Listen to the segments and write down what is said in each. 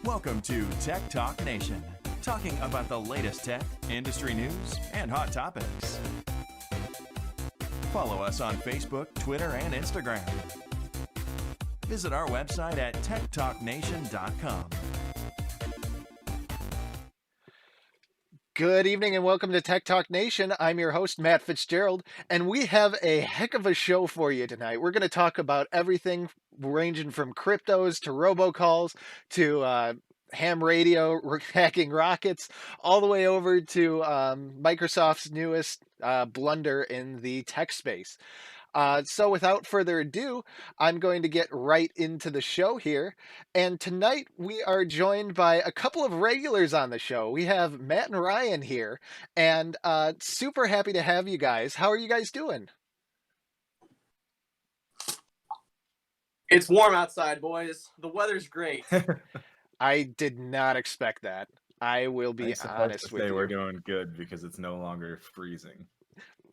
Welcome to Tech Talk Nation, talking about the latest tech, industry news, and hot topics. Follow us on Facebook, Twitter, and Instagram. Visit our website at techtalknation.com. Good evening and welcome to Tech Talk Nation. I'm your host, Matt Fitzgerald, and we have a heck of a show for you tonight. We're going to talk about everything ranging from cryptos to robocalls to ham radio, hacking rockets, all the way over to Microsoft's newest blunder in the tech space. So without further ado, I'm going to get right into the show here. And tonight we are joined by a couple of regulars on the show. We have Matt and Ryan here, and super happy to have you guys. How are you guys doing? It's warm outside, boys. The weather's great. I did not expect that. I will be honest with you. We're doing good because it's no longer freezing.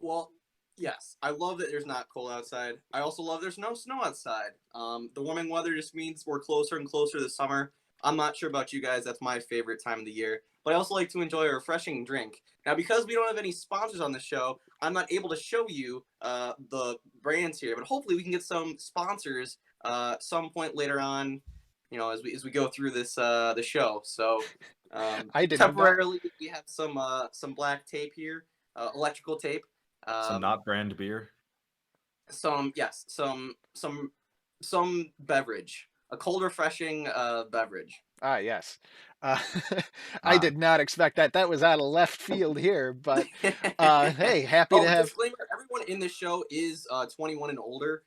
Well, yes, I love that there's not cold outside. I also love there's no snow outside. The warming weather just means we're closer and closer to summer. I'm not sure about you guys. That's my favorite time of the year. But I also like to enjoy a refreshing drink. Now, because we don't have any sponsors on the show, I'm not able to show you the brands here. But hopefully we can get some sponsors some point later on, you know, as we go through this the show. So temporarily we have some black tape here, electrical tape. Some not brand beer. Some beverage, a cold, refreshing beverage. Ah, yes. I did not expect that. That was out of left field here, but hey, happy to have. Disclaimer: everyone in this show is 21 and older.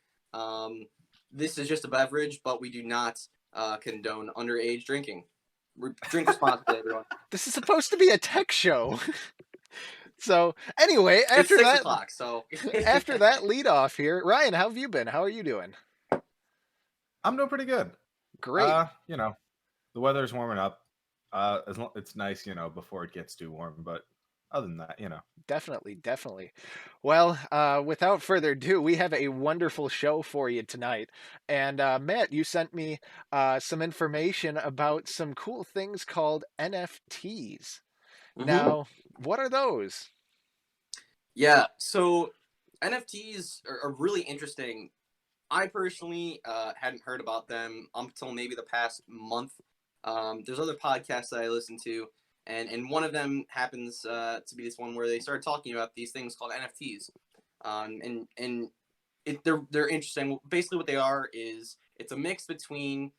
This is just a beverage, but we do not condone underage drinking. Drink responsibly, everyone. This is supposed to be a tech show. So anyway, it's 6 o'clock, so after that lead off here, Ryan, how have you been? How are you doing? I'm doing pretty good. Great. You know, the weather's warming up. It's nice, you know, before it gets too warm, but other than that, you know. Definitely. Well, without further ado, we have a wonderful show for you tonight. And Matt, you sent me some information about some cool things called NFTs. Now, what are those? Yeah, so NFTs are really interesting. I personally hadn't heard about them until maybe the past month. There's other podcasts that I listen to, and one of them happens to be this one where they started talking about these things called NFTs. They're interesting. Basically what they are is it's a mix between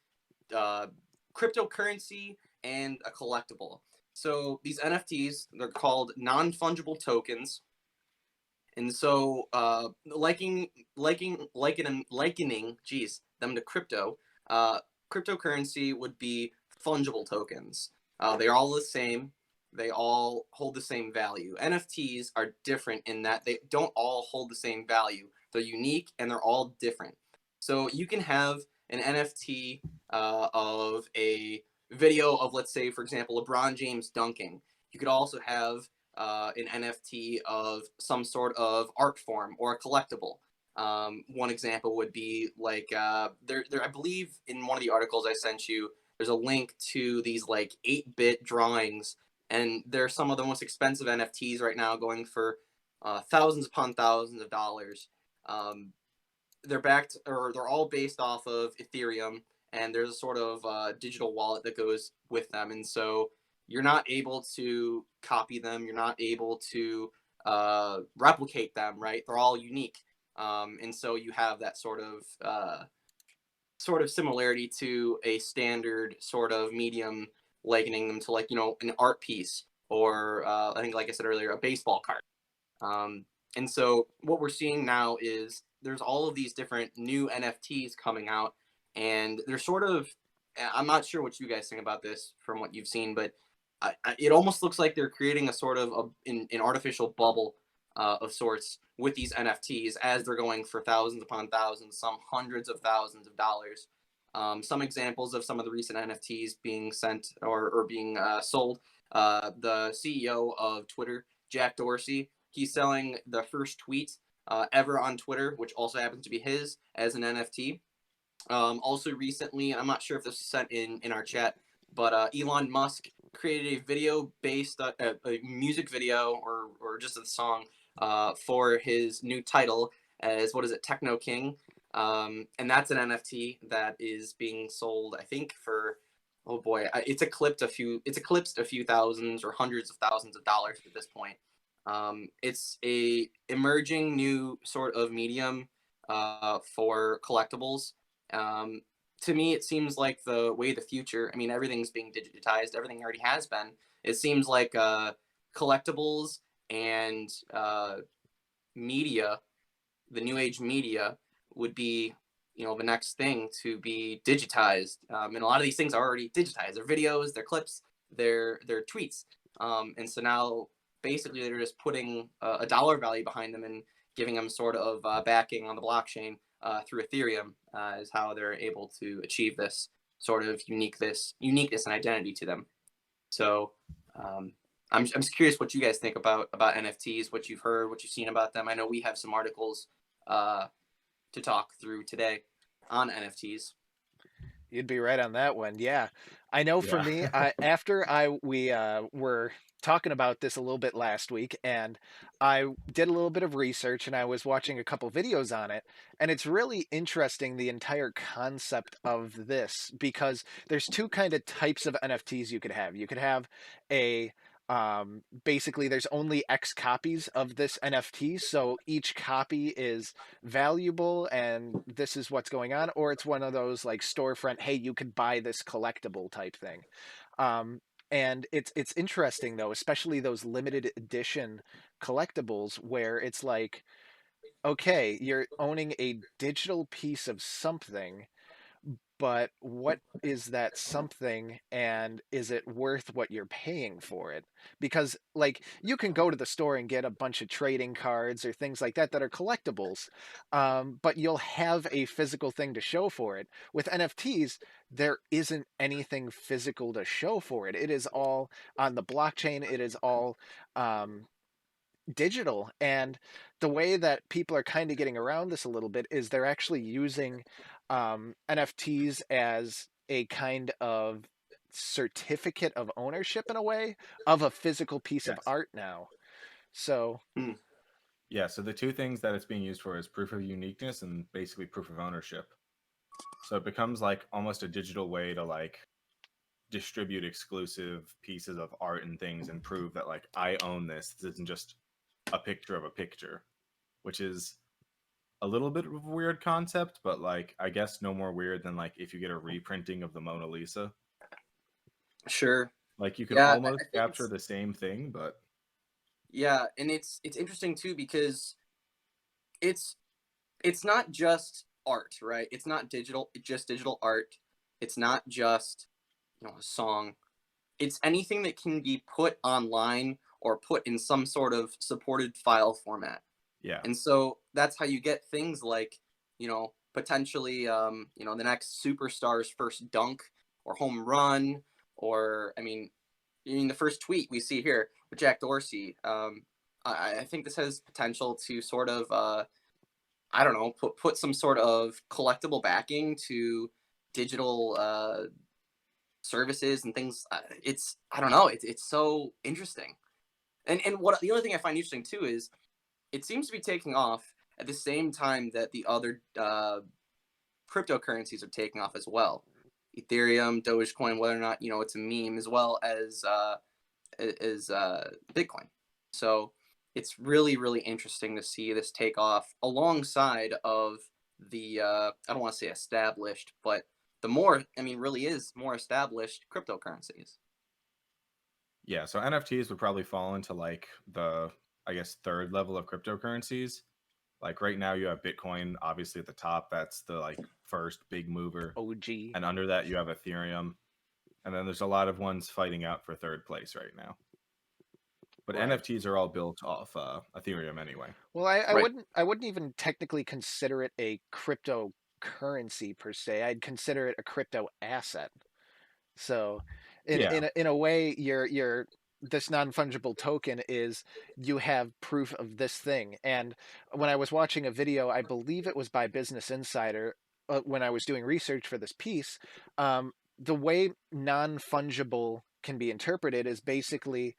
cryptocurrency and a collectible. So these NFTs, they're called non-fungible tokens. And so likening them to crypto, cryptocurrency would be fungible tokens. They're all the same. They all hold the same value. NFTs are different in that they don't all hold the same value. They're unique and they're all different. So you can have an NFT of a video of, let's say, for example, LeBron James dunking. You could also have an NFT of some sort of art form or a collectible. One example would be like there I believe in one of the articles I sent you, there's a link to these like 8-bit drawings, and they're some of the most expensive NFTs right now, going for thousands upon thousands of dollars. They're all based off of Ethereum, and there's a sort of digital wallet that goes with them. And so you're not able to copy them. You're not able to replicate them, right? They're all unique. And so you have that sort of similarity to a standard sort of medium, likening them to, like, you know, an art piece or I think, like I said earlier, a baseball card. And so what we're seeing now is there's all of these different new NFTs coming out, and they're sort of, I'm not sure what you guys think about this from what you've seen, but it almost looks like they're creating a sort of an artificial bubble of sorts with these NFTs, as they're going for thousands upon thousands, some hundreds of thousands of dollars. Some examples of some of the recent NFTs being sent or being sold. The CEO of Twitter, Jack Dorsey, he's selling the first tweet ever on Twitter, which also happens to be his, as an NFT. Also recently, and I'm not sure if this was sent in our chat, but Elon Musk created a video based a music video or just a song for his new title as what is it, Techno King, and that's an NFT that is being sold, I think, for oh boy, it's eclipsed a few thousands or hundreds of thousands of dollars at this point. It's a emerging new sort of medium for collectibles. Um, to me, it seems like the way the future. I mean, everything's being digitized. Everything already has been. It seems like collectibles and media, the new age media, would be the next thing to be digitized. And a lot of these things are already digitized. Their videos, their clips, their tweets. And so now basically they're just putting a dollar value behind them and giving them sort of backing on the blockchain through Ethereum is how they're able to achieve this sort of uniqueness and identity to them. So I'm just curious what you guys think about NFTs, what you've heard, what you've seen about them. I know we have some articles to talk through today on NFTs. You'd be right on that one. Yeah. I know for Yeah. me, we were talking about this a little bit last week, and I did a little bit of research and I was watching a couple videos on it, and it's really interesting, the entire concept of this, because there's two kind of types of NFTs you could have. You could have a basically there's only X copies of this NFT, so each copy is valuable and this is what's going on, or it's one of those like storefront, hey, you could buy this collectible type thing. um, and it's interesting though, especially those limited edition collectibles where it's like, okay, you're owning a digital piece of something, but what is that something, and is it worth what you're paying for it? Because like you can go to the store and get a bunch of trading cards or things like that that are collectibles, but you'll have a physical thing to show for it. With NFTs, there isn't anything physical to show for it. It is all on the blockchain. It is all um, digital. And the way that people are kind of getting around this a little bit is they're actually using NFTs as a kind of certificate of ownership in a way of a physical piece of Yes. art now. So, Yeah, so the two things that it's being used for is proof of uniqueness and basically proof of ownership. So it becomes like almost a digital way to like distribute exclusive pieces of art and things and prove that like I own this. This isn't just a picture of a picture, which is a little bit of a weird concept, but like I guess no more weird than like if you get a reprinting of the Mona Lisa. Sure. Like you can Yeah, almost I think capture the same thing, but yeah, and it's interesting too because it's it's not just art, right? It's not just digital art. It's not just a song. It's anything that can be put online or put in some sort of supported file format. yeah. And so that's how you get things like, potentially, the next superstar's first dunk or home run, or I mean, the first tweet we see here with Jack Dorsey. I think this has potential to sort of, I don't know, put some sort of collectible backing to digital services and things. It's I don't know. It's so interesting. And what the only thing I find interesting too is it seems to be taking off at the same time that the other cryptocurrencies are taking off as well. Ethereum, Dogecoin, whether or not it's a meme, as well as Bitcoin. So it's really really interesting to see this take off alongside of the I don't want to say established, but the more really is more established cryptocurrencies. Yeah, so NFTs would probably fall into like the, I guess, third level of cryptocurrencies. Like right now you have Bitcoin obviously at the top. That's the like first big mover. OG. And under that you have Ethereum. And then there's a lot of ones fighting out for third place right now. But Right. NFTs are all built off Ethereum anyway. Well, I Right. wouldn't even technically consider it a cryptocurrency per se. I'd consider it a crypto asset. So, Yeah. in a way, your this non-fungible token is, you have proof of this thing. And when I was watching a video, I believe it was by Business Insider, when I was doing research for this piece, the way non-fungible can be interpreted is basically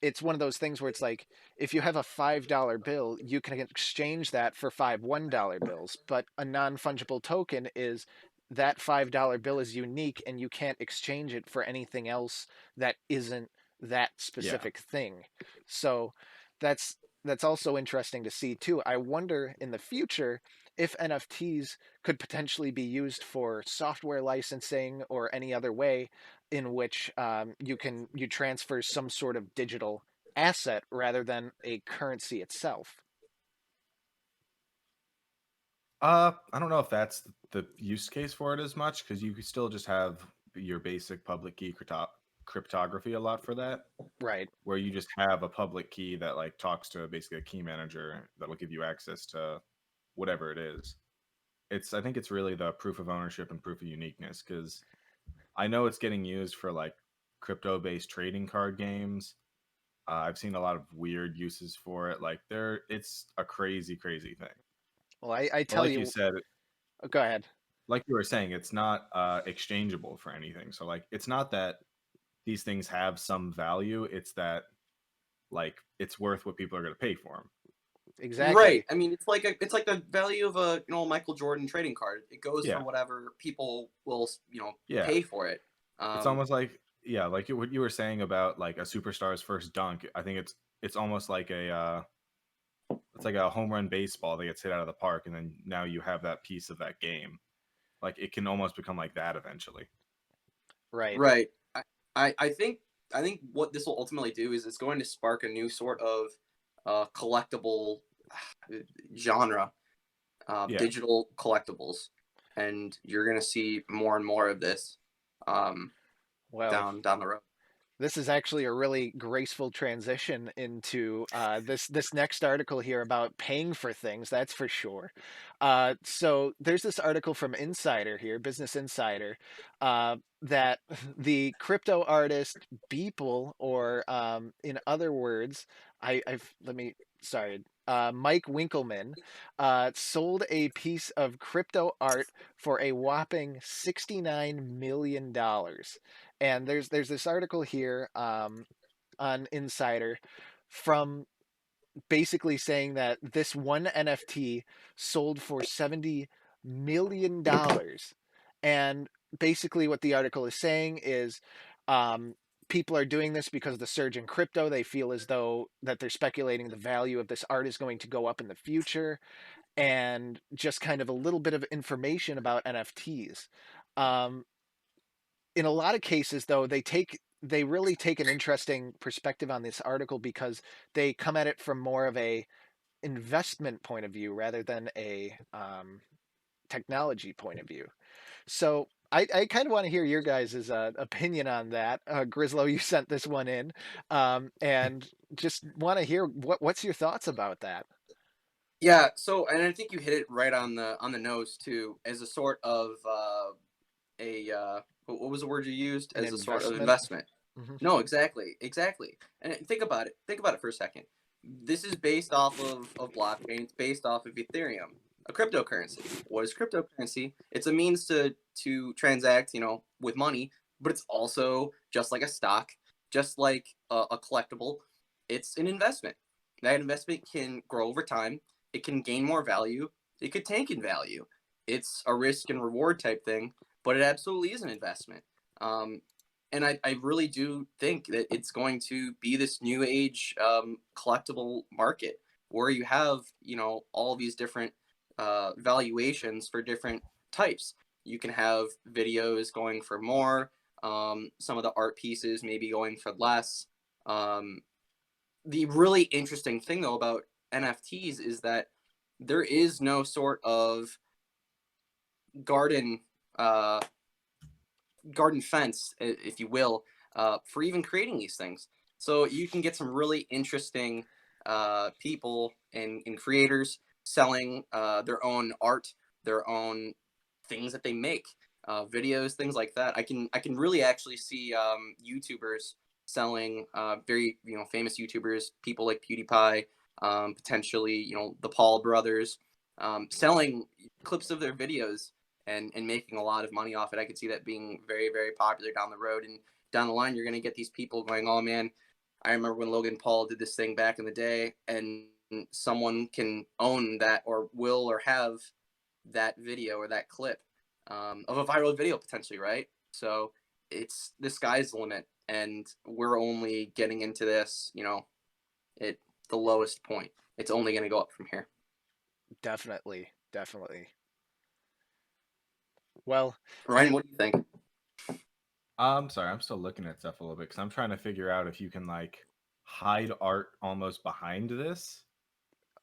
it's one of those things where it's like if you have a $5 bill, you can exchange that for five $1 bills. But a non-fungible token is that $5 bill is unique and you can't exchange it for anything else that isn't that Yeah. specific thing. So that's that's also interesting to see too. I wonder in the future if NFTs could potentially be used for software licensing or any other way in which you transfer some sort of digital asset rather than a currency itself. I don't know if that's the use case for it as much because you could still just have your basic public key cryptography a lot for that, Right. where you just have a public key that like talks to basically a key manager that will give you access to whatever it is. I think it's really the proof of ownership and proof of uniqueness because I know it's getting used for like crypto based trading card games. I've seen a lot of weird uses for it. Like it's a crazy thing. Well, I But tell like you you, said, oh, go ahead. like you were saying, it's not exchangeable for anything. So like it's not that these things have some value. It's that like it's worth what people are going to pay for them. Right. Exactly. I mean, it's like the value of a Michael Jordan trading card. It goes for Yeah, whatever people will yeah. pay for it. It's almost like like what you were saying about like a superstar's first dunk. I think it's almost like it's like a home run baseball that gets hit out of the park, and then now you have that piece of that game. Like it can almost become like that eventually. Right. Right. I think what this will ultimately do is it's going to spark a new sort of collectible genre, Yeah. digital collectibles, and you're going to see more and more of this um, Well, down the road. this is actually a really graceful transition into this next article here about paying for things. That's for sure. So there's this article from Insider here, Business Insider, that the crypto artist Beeple, or in other words, I've let me sorry. Mike Winkleman sold a piece of crypto art for a whopping $69 million. And there's this article here on Insider from basically saying that this one NFT sold for $70 million. And basically what the article is saying is um, people are doing this because of the surge in crypto. They feel as though that they're speculating the value of this art is going to go up in the future, and just kind of a little bit of information about NFTs. Um, in a lot of cases though they really take an interesting perspective on this article because they come at it from more of a investment point of view rather than a technology point of view. So I kind of want to hear your guys' opinion on that. Gryzlo, you sent this one in, and just want to hear what's your thoughts about that. Yeah. So, and I think you hit it right on the nose too, as a sort of what was the word you used? An As a sort of investment. investment. Mhm. No, exactly. And think about it. Think about it for a second. This is based off of blockchain. It's based off of Ethereum, a cryptocurrency. What is cryptocurrency? It's a means to transact, with money, but it's also just like a stock, just like a collectible. It's an investment. That investment can grow over time. It can gain more value. It could tank in value. It's a risk and reward type thing, but it absolutely is an investment. Um, and I really do think that it's going to be this new age collectible market where you have all these different valuations for different types. You can have videos going for more, some of the art pieces maybe going for less. um, the really interesting thing though about NFTs is that there is no sort of garden uh, garden fence, if you will, for even creating these things. So you can get some really interesting people and creators selling their own art, their own things that they make, videos, things like that. I can really actually see YouTubers selling very famous YouTubers, people like PewDiePie, potentially the Paul brothers, selling clips of their videos and making a lot of money off it. I could see that being very, very popular down the road. And down the line, you're going to get these people going, oh man, I remember when Logan Paul did this thing back in the day, and someone can own that or will or have that video or that clip of a viral video potentially, right? So it's the sky's the limit, and we're only getting into this, at the lowest point. It's only going to go up from here. Definitely, definitely. Well, Ryan, what do you think? Sorry, I'm still looking at stuff a little bit because I'm trying to figure out if you can like hide art almost behind this.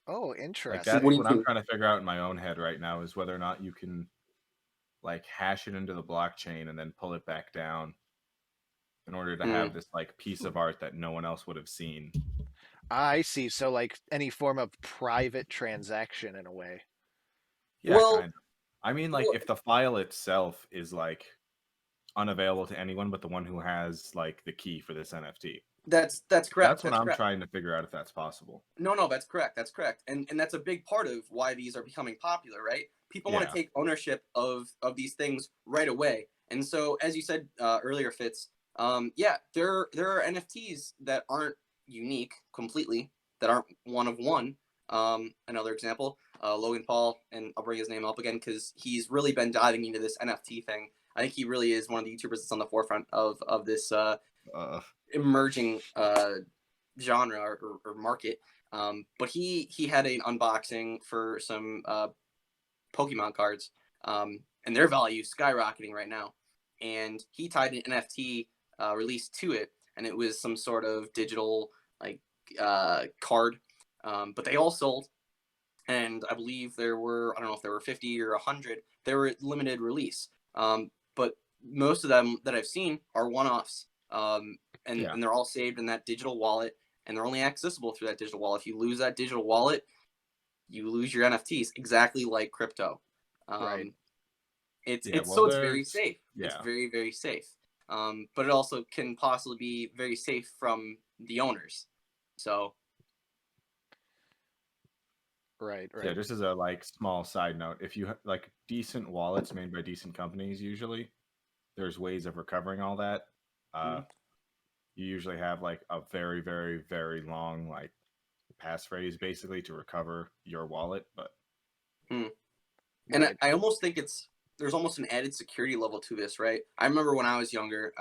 oh, Like interesting. that's What do you what I'm think? trying to figure out in my own head right now is whether or not you can like hash it into the blockchain and then pull it back down in order to have this like piece of art that no one else would have seen. I see. So like any form of private transaction in a way. Yeah, Well, kind of. I mean, like if the file itself is like unavailable to anyone but the one who has like the key for this NFT. that's correct. That's what That's I'm correct. trying to figure out if that's possible. No, that's correct. That's correct. And that's a big part of why these are becoming popular, right? People want Yeah. to take ownership of these things right away. And so, as you said earlier, Fitz, yeah, there are NFTs that aren't unique completely, that aren't one of one. Another example, Logan Paul, and I'll bring his name up again because he's really been diving into this NFT thing. I think he really is one of the YouTubers that's on the forefront of this emerging genre or market. But he had an unboxing for some Pokemon cards, and their value is skyrocketing right now. And he tied an NFT release to it, and it was some sort of digital like card. But they all sold, and I believe there were, I don't know if there were 50 or 100. They were limited release, but most of them that I've seen are one-offs, and they're all saved in that digital wallet, and they're only accessible through that digital wallet. If you lose that digital wallet, you lose your NFTs, exactly like crypto. Right. It's well, it's very safe. Yeah. It's very, very safe. But it also can possibly be very safe from the owners. So Right. Yeah, just as a like small side note, if you like decent wallets made by decent companies, usually there's ways of recovering all that. You usually have like a very, very, very long like passphrase basically to recover your wallet, but and Right. I almost think there's almost an added security level to this, right? I remember when I was younger,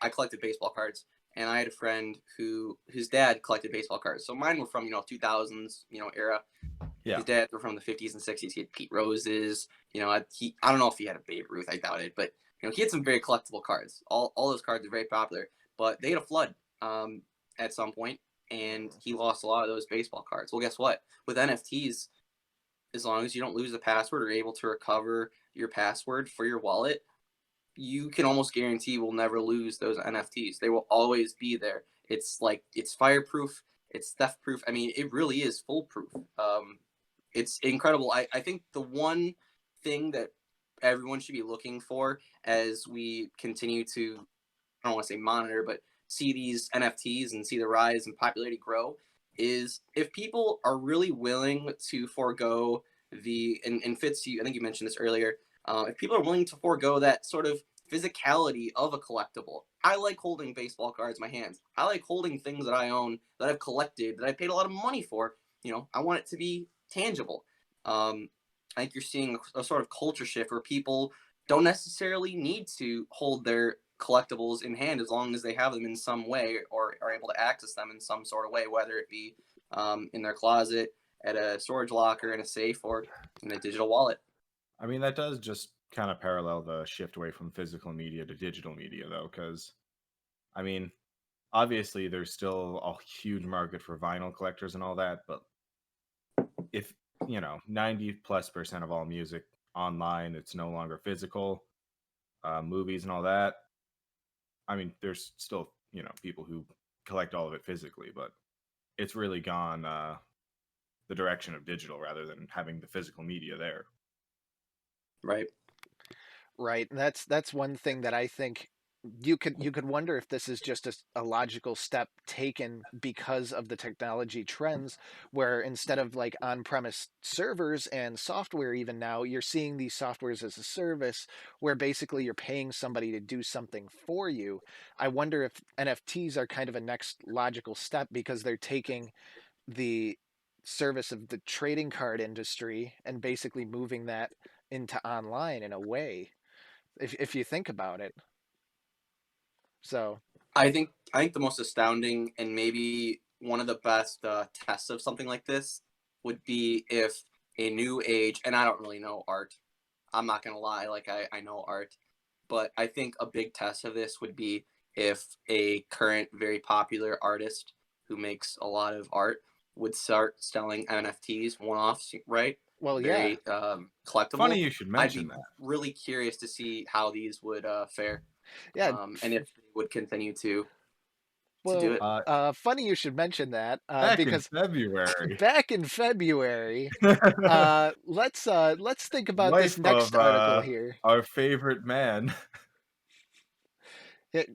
I collected baseball cards, and I had a friend who his dad collected baseball cards. So mine were from 2000s era. yeah, His dad were from the 50s and 60s. He had Pete Roses. I don't know if he had a Babe Ruth. I doubt it, but he had some very collectible cards. All those cards are very popular, but they had a flood at some point, and he lost a lot of those baseball cards. Well, guess what? With NFTs, as long as you don't lose the password or able to recover your password for your wallet, you can almost guarantee we'll never lose those NFTs. They will always be there. It's fireproof. It's theft proof. I mean, it really is foolproof. It's incredible. I think the one thing that everyone should be looking for as we continue to, I don't want to say monitor, but see these NFTs and see the rise and popularity grow, is if people are really willing to forego and Fitz, I think you mentioned this earlier, if people are willing to forego that sort of physicality of a collectible. I like holding baseball cards in my hands. I like holding things that I own, that I've collected, that I paid a lot of money for. I want it to be tangible. I think you're seeing a sort of culture shift where people don't necessarily need to hold their collectibles in hand as long as they have them in some way or are able to access them in some sort of way, whether it be in their closet, at a storage locker, in a safe, or in a digital wallet. I mean that does just kind of parallel the shift away from physical media to digital media though, because I mean obviously there's still a huge market for vinyl collectors and all that, but if 90+% of all music online, it's no longer physical, movies and all that. I mean, there's still people who collect all of it physically, but it's really gone the direction of digital rather than having the physical media there. Right. Right. And that's one thing that I think you could wonder if this is just a logical step taken because of the technology trends, where instead of like on-premise servers and software, even now you're seeing these softwares as a service where basically you're paying somebody to do something for you. I wonder if NFTs are kind of a next logical step because they're taking the service of the trading card industry and basically moving that into online in a way, if you think about it. So I think the most astounding and maybe one of the best tests of something like this would be if a new age, and I don't really know art. I'm not gonna lie, like I know art, but I think a big test of this would be if a current very popular artist who makes a lot of art would start selling NFTs one-offs, right? well, yeah. Very collectible. Funny you should I'd mention be that. really curious to see how these would fare, Yeah. and if they would continue to do Well, it. funny you should mention that, Back in because February, back in February, let's think about this wife next of article here. our favorite man.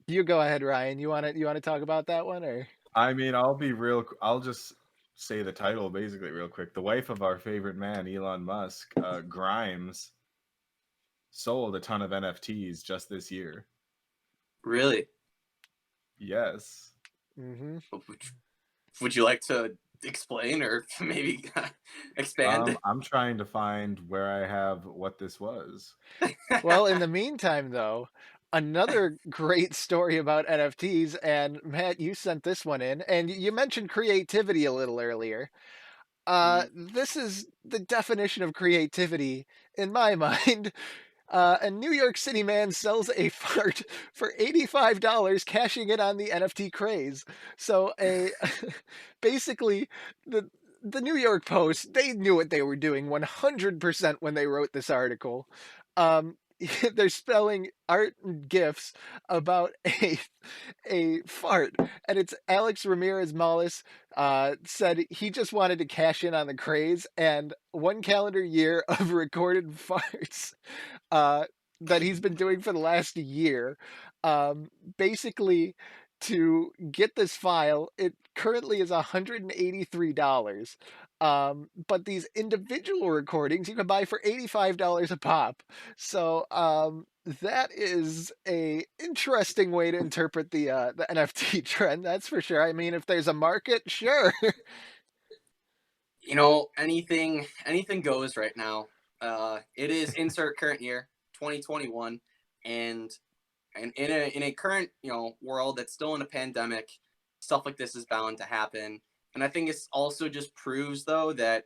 You go ahead, Ryan. You want to talk about that one, or? I mean, I'll just say the title basically real quick. The wife of our favorite man, Elon Musk, Grimes, sold a ton of NFTs just this year. Really? Yes. Mm-hmm. Would you like to explain or maybe expand? I'm trying to find where I have what this was. Well, in the meantime, though, another great story about NFTs, and Matt, you sent this one in, and you mentioned creativity a little earlier. This is the definition of creativity in my mind. A New York City man sells a fart for $85, cashing in on the NFT craze. So basically the New York Post, they knew what they were doing 100% when they wrote this article. Um, they're spelling art and gifs about a fart, and it's Alex Ramirez Mollis said he just wanted to cash in on the craze and 1 calendar year of recorded farts uh, that he's been doing for the last year. Basically, to get this file, it currently is $183. But these individual recordings you can buy for $85 a pop. So that is a interesting way to interpret the NFT trend. That's for sure. I mean, if there's a market, sure. You know, anything goes right now. It is insert current year, 2021, and in a current world that's still in a pandemic, stuff like this is bound to happen. And I think it's also just proves though that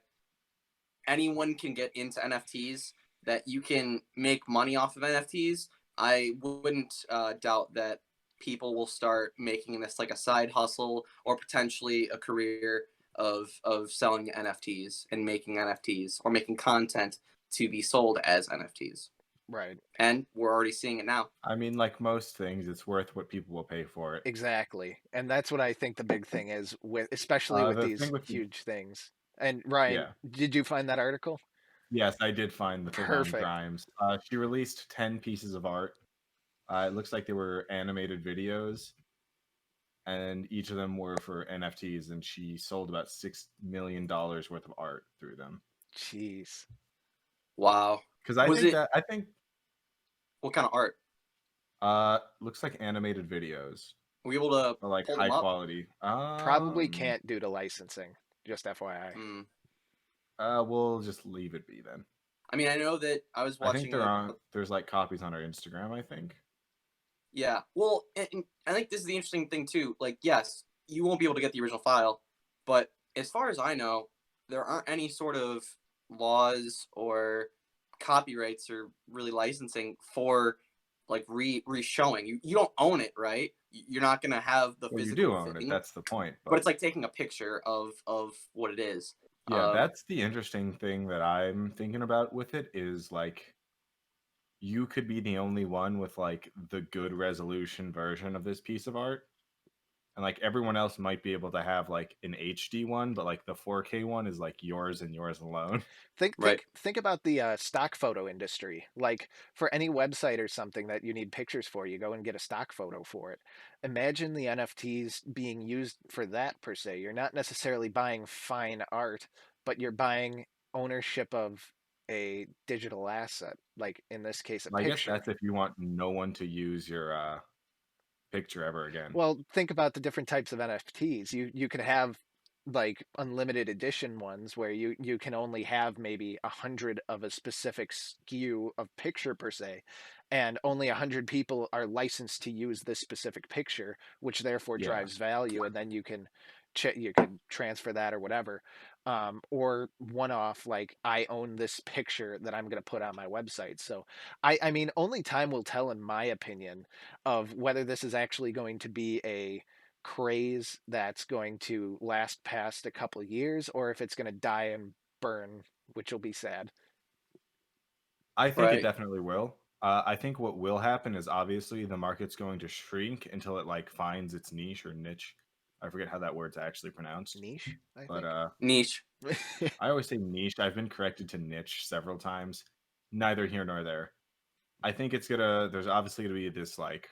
anyone can get into NFTs, that you can make money off of NFTs. I wouldn't doubt that people will start making this like a side hustle or potentially a career of selling NFTs and making NFTs or making content to be sold as NFTs. Right. And we're already seeing it now. I mean, like most things, it's worth what people will pay for it. Exactly. And that's what I think the big thing is with, especially with The these thing with huge things. And Ryan, yeah, did you find that article? yes, I did find the thing on Perfect. Grimes. She released 10 pieces of art. It looks like they were animated videos, and each of them were for NFTs, and she sold about $6 million worth of art through them. Jeez. Wow. Because Was it I think what kind of art? looks like animated videos Were you able to or like pull high them up? quality. Probably can't due to licensing. Just FYI. We'll just leave it be then. I mean, I know that I was I think watching there's like copies on our Instagram, I think. yeah. Well, and I think this is the interesting thing too. Like, yes, you won't be able to get the original file, but as far as I know, there aren't any sort of laws or copyrights or really licensing for like re-showing. You don't own it, right? You're not gonna have the Well, you physical do own it. thing, That's the point. but it's like taking a picture of what it is. Yeah, that's the interesting thing that I'm thinking about with it is like you could be the only one with like the good resolution version of this piece of art. and like everyone else might be able to have like an HD one, but like the 4K one is like yours and yours alone. Think Right. think think about the stock photo industry. Like for any website or something that you need pictures for, you go and get a stock photo for it. Imagine the NFTs being used for that per se. You're not necessarily buying fine art, but you're buying ownership of a digital asset, like in this case, a I guess picture. that's if you want no one to use your picture ever again. Well, think about the different types of NFTs. You could have like unlimited edition ones where you can only have maybe 100 of a specific SKU of picture per se, and only 100 people are licensed to use this specific picture, which therefore Yeah. drives value, and then you can transfer that or whatever. Or one off, like I own this picture that I'm going to put on my website. So I mean, only time will tell, in my opinion, of whether this is actually going to be a craze that's going to last past a couple of years or if it's going to die and burn, which will be sad. I think it Right. definitely will. I think what will happen is obviously the market's going to shrink until it like finds its niche or niche. I forget how that word's actually pronounced, Niche, I but think. Niche. I always say niche. I've been corrected to niche several times. Neither here nor there. I think it's gonna. There's obviously gonna be this like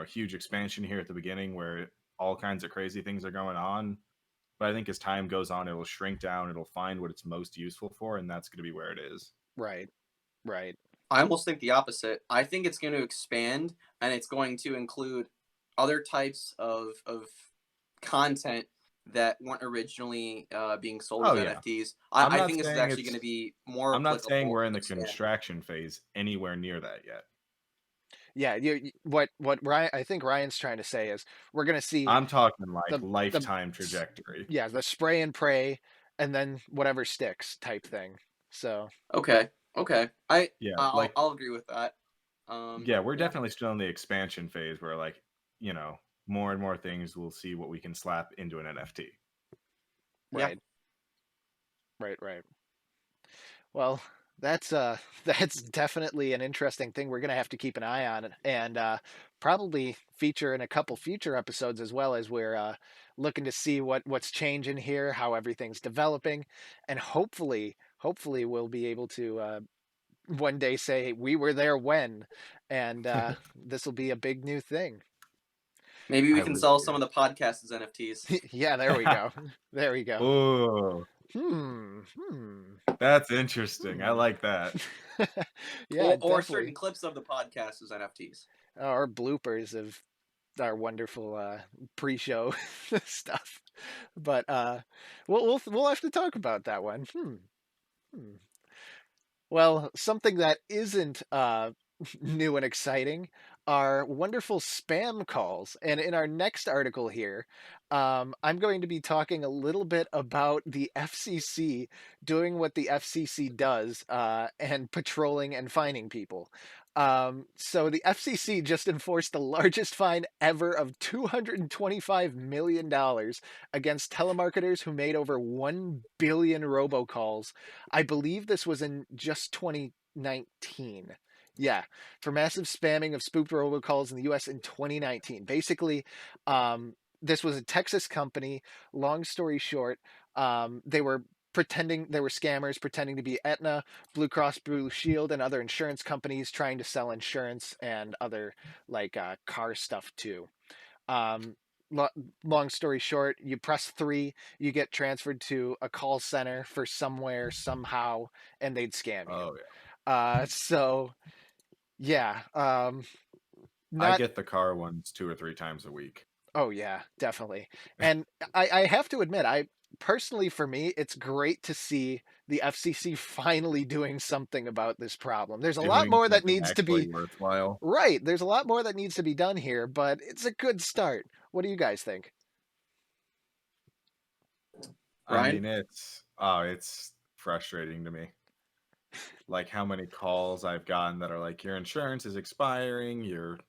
huge expansion here at the beginning where all kinds of crazy things are going on. But I think as time goes on, it'll shrink down. It'll find what it's most useful for, and that's gonna be where it is. Right, right. I almost think the opposite. I think it's going to expand and it's going to include other types of content that weren't originally being sold Oh as yeah. NFTs. I'm I not think this is saying actually going to it's. be more I'm not saying applicable we're in and the expand. contraction phase anywhere near that yet. Yeah, what Ryan, I think Ryan's trying to say is we're going to see I'm talking like the lifetime trajectory. yeah, the spray and pray and then whatever sticks type thing. So, Okay. Okay. Yeah, I'll agree with that. yeah, we're Yeah. definitely still in the expansion phase where like, you know, more and more things we'll see what we can slap into an NFT. Yeah. right, right. Well, that's that's definitely an interesting thing we're going to have to keep an eye on and probably feature in a couple future episodes as well as we're looking to see what's changing here, how everything's developing, and hopefully we'll be able to one day say we were there when, and this will be a big new thing. Maybe we I can would sell some of the podcasts as NFTs. Yeah, there we agree. go. There we go. Oh, Hmm. that's interesting. I Hmm. like that. Yeah, Or certain definitely. clips of the podcast as NFTs. Or bloopers of our wonderful pre-show stuff. But we'll have to talk about that one. Hmm. Well, something that isn't new and exciting are wonderful spam calls. And in our next article here, I'm going to be talking a little bit about the FCC doing what the FCC does and patrolling and fining people. So the FCC just enforced the largest fine ever of $225 million against telemarketers who made over 1 billion robocalls. I believe this was in just 2019. Yeah, for massive spamming of spoofed robocalls in the US in 2019. Basically, this was a Texas company. Long story short, they were scammers pretending to be Aetna, Blue Cross Blue Shield, and other insurance companies trying to sell insurance and other like car stuff too. Um, lo- Long story short, you press 3, you get transferred to a call center for somewhere somehow, and they'd scam you. Oh yeah. So yeah, I not. get the car ones 2 or 3 times a week. Oh yeah, definitely. And I have to admit, I personally, for me, it's great to see the FCC finally doing something about this problem. There's a lot Doing more that something needs to actually be worthwhile. right. There's a lot more that needs to be done here, but it's a good start. What do you guys think? I Ryan? mean, it's frustrating to me. Like how many calls I've gotten that are like your insurance is expiring, your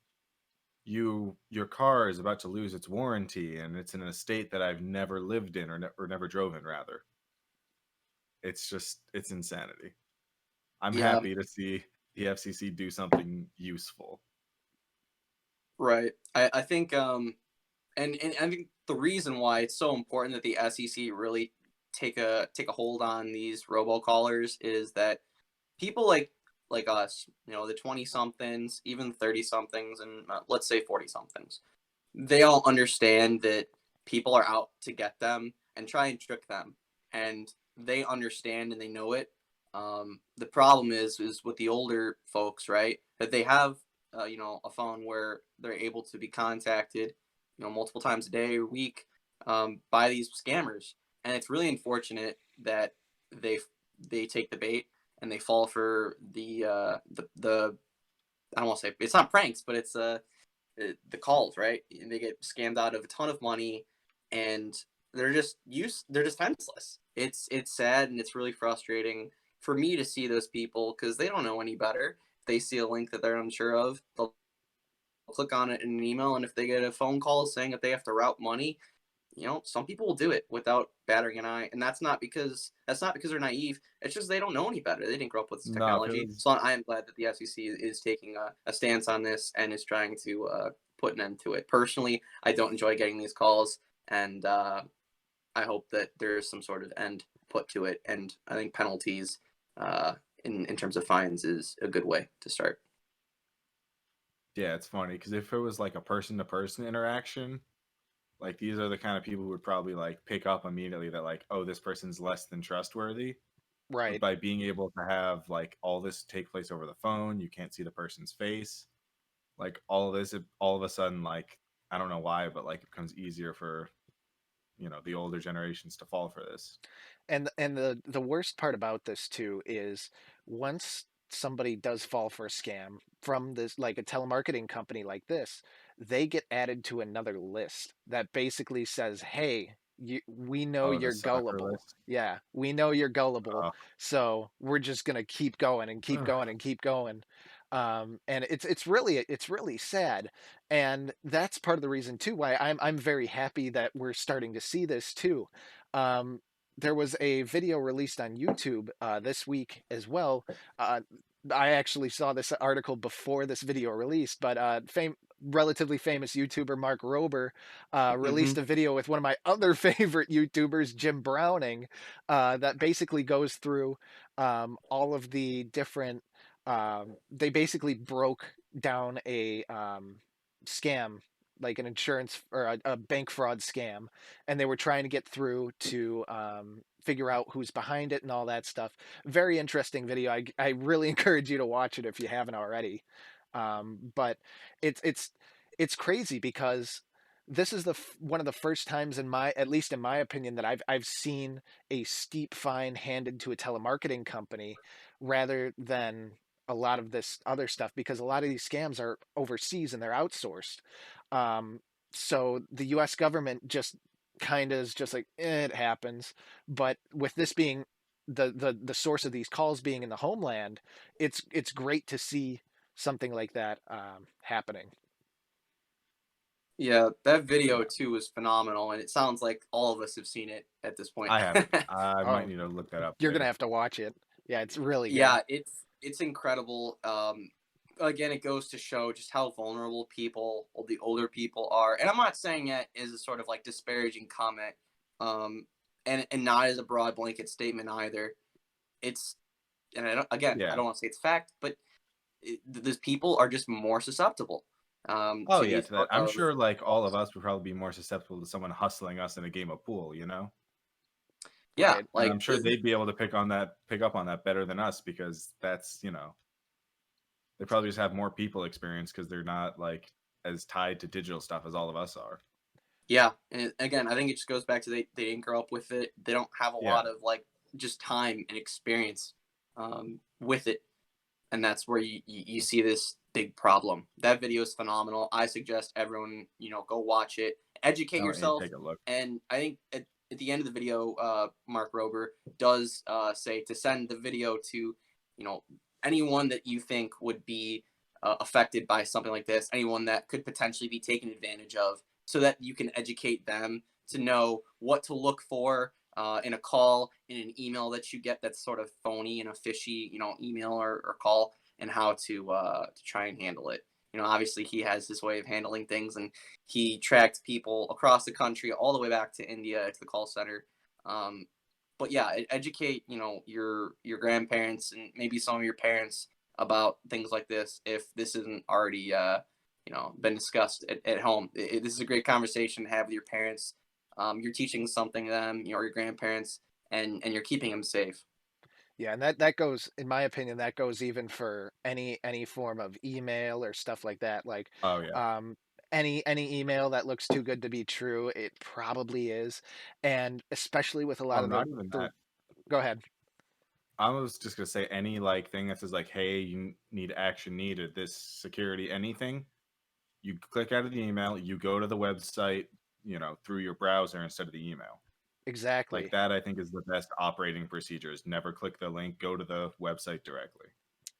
car is about to lose its warranty and it's in a state that I've never lived in or never drove in rather. It's insanity. I'm Yeah. happy to see the FCC do something useful. Right. I think And I think the reason why it's so important that the SEC really take a hold on these robocallers is that people like us, the 20 somethings, even 30 somethings, and let's say 40 somethings, they all understand that people are out to get them and try and trick them, and they understand and they know it. The problem is with the older folks, right? That they have a phone where they're able to be contacted, multiple times a day or week, by these scammers, and it's really unfortunate that they they take the bait and they fall for the I don't want to say, it's not pranks, but it's the calls, right? And they get scammed out of a ton of money, and they're just defenseless. It's sad and it's really frustrating for me to see those people because they don't know any better. If they see a link that they're unsure of, they'll click on it in an email, and if they get a phone call saying that they have to route money, some people will do it without battering an eye, and that's not because they're naive. It's just they don't know any better. They didn't grow up with this No, technology. So I am glad that the SEC is taking a stance on this and is trying to put an end to it. Personally, I don't enjoy getting these calls, and I hope that there's some sort of end put to it. And I think penalties, in terms of fines, is a good way to start. yeah, it's funny because if it was like a person-to-person interaction, like these are the kind of people who would probably like pick up immediately that like, oh, this person's less than trustworthy. But Right. by being able to have like all this take place over the phone, you can't see the person's face. Like all of this, all of a sudden, like I don't know why, but like it becomes easier for the older generations to fall for this. And the worst part about this too is once somebody does fall for a scam from this, like a telemarketing company like this, they get added to another list that basically says, hey, we know Oh, the you're sucker gullible. list. Yeah, we know you're gullible, Uh, so we're just gonna keep going and keep going and keep going. And it's really sad, and that's part of the reason too why I'm very happy that we're starting to see this too. Um, there was a video released on YouTube this week as well. Uh, I actually saw this article before this video released, but relatively famous YouTuber Mark Rober Mm-hmm. released a video with one of my other favorite YouTubers, Jim Browning, that basically goes through all of the different. They basically broke down a scam, like an insurance or a bank fraud scam, and they were trying to get through to figure out who's behind it and all that stuff. Very interesting video. I really encourage you to watch it if you haven't already. But it's crazy because this is one of the first times in my, at least in my opinion, that I've seen a steep fine handed to a telemarketing company rather than a lot of this other stuff, because a lot of these scams are overseas and they're outsourced. Um, so the U.S. government just kind of is just like, it happens. But with this being the source of these calls being in the homeland, it's great to see something like that happening. Yeah, that video yeah, too was phenomenal, and it sounds like all of us have seen it at this point. I haven't. I might Oh, need to look that up you're gonna later. have to watch it. Yeah, it's really good. Yeah, it's incredible. Again, it goes to show just how vulnerable people, or the older people are. And I'm not saying that as a sort of like disparaging comment, um, and not as a broad blanket statement either. It's and I Yeah. don't want to say it's fact, but these people are just more susceptible Oh to yeah, these to that. I'm of sure like all of calls. us would probably be more susceptible to someone hustling us in a game of pool. Yeah, Right. And like I'm sure they'd be able to pick up on that better than us because they probably just have more people experience because they're not like as tied to digital stuff as all of us are. yeah, and again, I think it just goes back to they didn't grow up with it. They don't have a Yeah. lot of like just time and experience with it, and that's where you see this big problem. That video is phenomenal. I suggest everyone go watch it, educate I need to yourself, take a look. and I think at the end of the video, Mark Rober does say to send the video to anyone that you think would be affected by something like this, anyone that could potentially be taken advantage of, so that you can educate them to know what to look for in a call, in an email that you get that's sort of phony and a fishy, email or call, and how to try and handle it. obviously he has his way of handling things, and he tracked people across the country all the way back to India to the call center. But yeah, educate your grandparents and maybe some of your parents about things like this if this isn't already been discussed at home. This is a great conversation to have with your parents. You're teaching something to them, or your grandparents, and you're keeping them safe. Yeah, and that goes, in my opinion, that goes even for any form of email or stuff like that. Like, Oh yeah. um, any email that looks too good to be true, it probably is, and especially with a lot Oh, of not even the that. go ahead. I was just gonna say any like thing that says like, "Hey, you need action needed." This security anything, you click out of the email, you go to the website, through your browser instead of the email. Like Exactly. that, I think is the best operating procedures. Never click the link. Go to the website directly.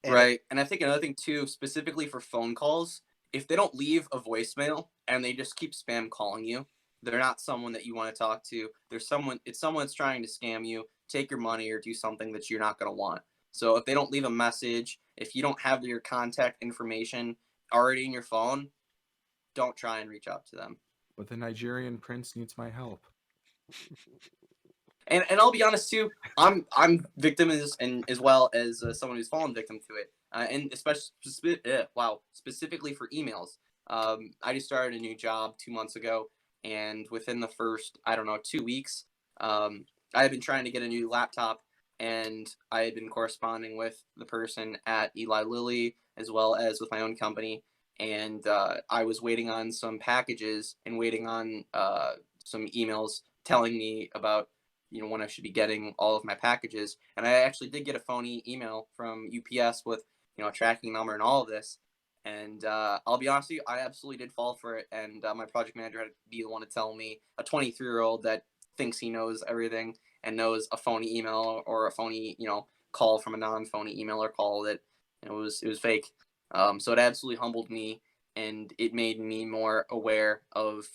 And Right. And I think another thing too, specifically for phone calls, if they don't leave a voicemail and they just keep spam calling you, they're not someone that you want to talk to. It's someone that's trying to scam you, take your money, or do something that you're not going to want. So if they don't leave a message, if you don't have your contact information already in your phone, don't try and reach out to them. But the Nigerian prince needs my help. And I'll be honest too, I'm victim of this, and as well as someone who's fallen victim to it, and specifically for emails. I just started a new job 2 months ago, and within the first, I don't know, 2 weeks, I had been trying to get a new laptop, and I had been corresponding with the person at Eli Lilly as well as with my own company, and I was waiting on some packages and waiting on some emails telling me about when I should be getting all of my packages. And I actually did get a phony email from UPS with a tracking number and all of this. And I'll be honest with you, I absolutely did fall for it. And my project manager had to be the one to tell me, a 23-year-old that thinks he knows everything and knows a phony email or a phony call from a non-phony email or call that it was fake. So it absolutely humbled me, and it made me more aware of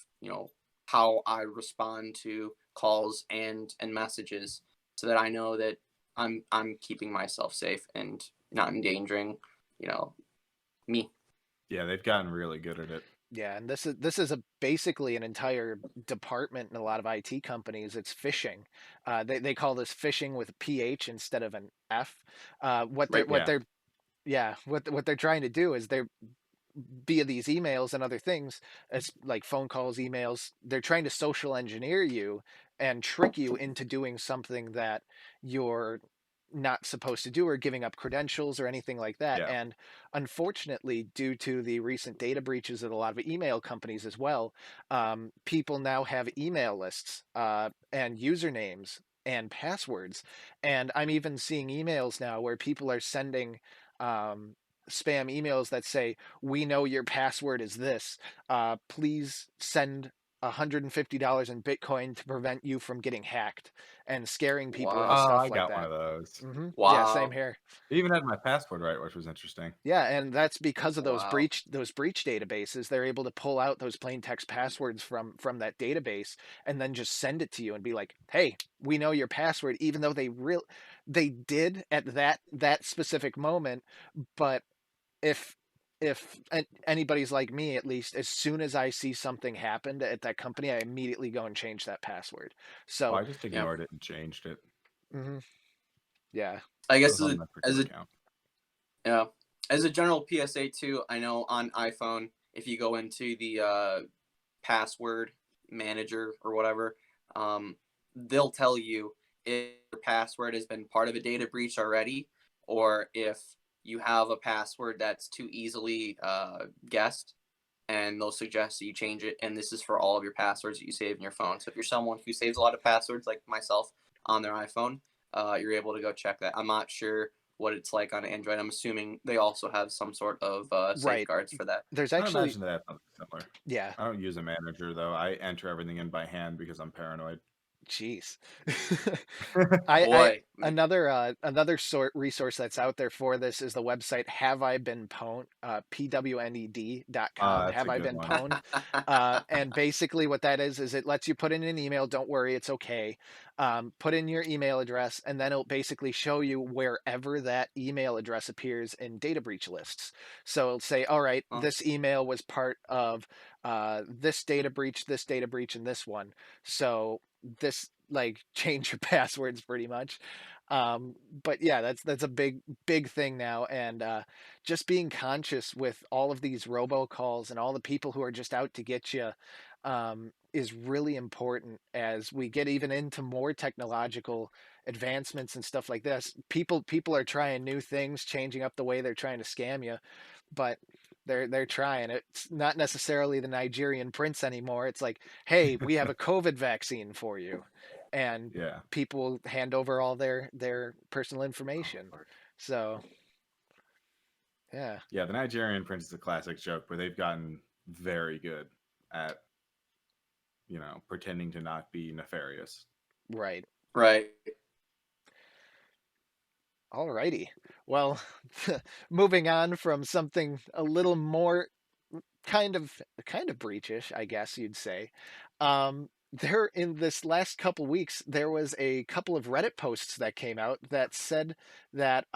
how I respond to calls and messages, so that I know that I'm keeping myself safe and not endangering me. Yeah, they've gotten really good at it. yeah, and this is basically an entire department in a lot of IT companies. It's phishing. They call this phishing with a PH instead of an F. What they're Right. what Yeah. they're yeah, what they're trying to do is they're via these emails and other things, as like phone calls, emails, they're trying to social engineer you and trick you into doing something that you're not supposed to do, or giving up credentials or anything like that. Yeah. And unfortunately, due to the recent data breaches at a lot of email companies as well, people now have email lists and usernames and passwords. And I'm even seeing emails now where people are sending spam emails that say, "We know your password is this. Please send $150 in Bitcoin to prevent you from getting hacked," and scaring people into Wow. Oh, I stuff like got one that. of those. Yeah, same Wow. here. They even had my password right, which was interesting. Yeah, and that's because of Wow. those breach databases. They're able to pull out those plain text passwords from that database and then just send it to you and be like, "Hey, we know your password," even though they did at that specific moment. But if anybody's like me, at least, as soon as I see something happened at that company, I immediately go and change that password. Well, So, I just Yeah. ignored it and changed it. mhm, yeah, I It guess was on my as freaking a account. yeah, as a general PSA too, I know on iPhone, if you go into the password manager or whatever, they'll tell you if your password has been part of a data breach already, or if you have a password that's too easily guessed, and they'll suggest that you change it. And this is for all of your passwords that you save in your phone. So if you're someone who saves a lot of passwords, like myself, on their iPhone, you're able to go check that. I'm not sure what it's like on Android. I'm assuming they also have some sort of right. safeguards for that. There's I actually, imagine they have something similar. yeah, I don't use a manager though. I enter everything in by hand because I'm paranoid. Jeez. I Boy, another sort resource that's out there for this is the website Have I Been Pwned, pwned.com. That's Have a I good Been one. Pwned? And basically what that is it lets you put in an email. Don't worry, it's okay. Put in your email address, and then it'll basically show you wherever that email address appears in data breach lists. So it'll say, all right, Huh. this email was part of this data breach, and this one. So this, like, change your passwords pretty much. But yeah, that's a big thing now, and just being conscious with all of these robocalls and all the people who are just out to get you is really important as we get even into more technological advancements and stuff like this. People are trying new things, changing up the way they're trying to scam you, but they're trying. It's not necessarily the Nigerian prince anymore. It's like, hey, we have a COVID vaccine for you, and Yeah. people hand over all their personal information. So yeah, Yeah, the Nigerian prince is a classic joke, but they've gotten very good at, pretending to not be nefarious. right. right. Alrighty. Well, moving on from something a little more kind of breachish, I guess you'd say. There in this last couple weeks, there was a couple of Reddit posts that came out that said that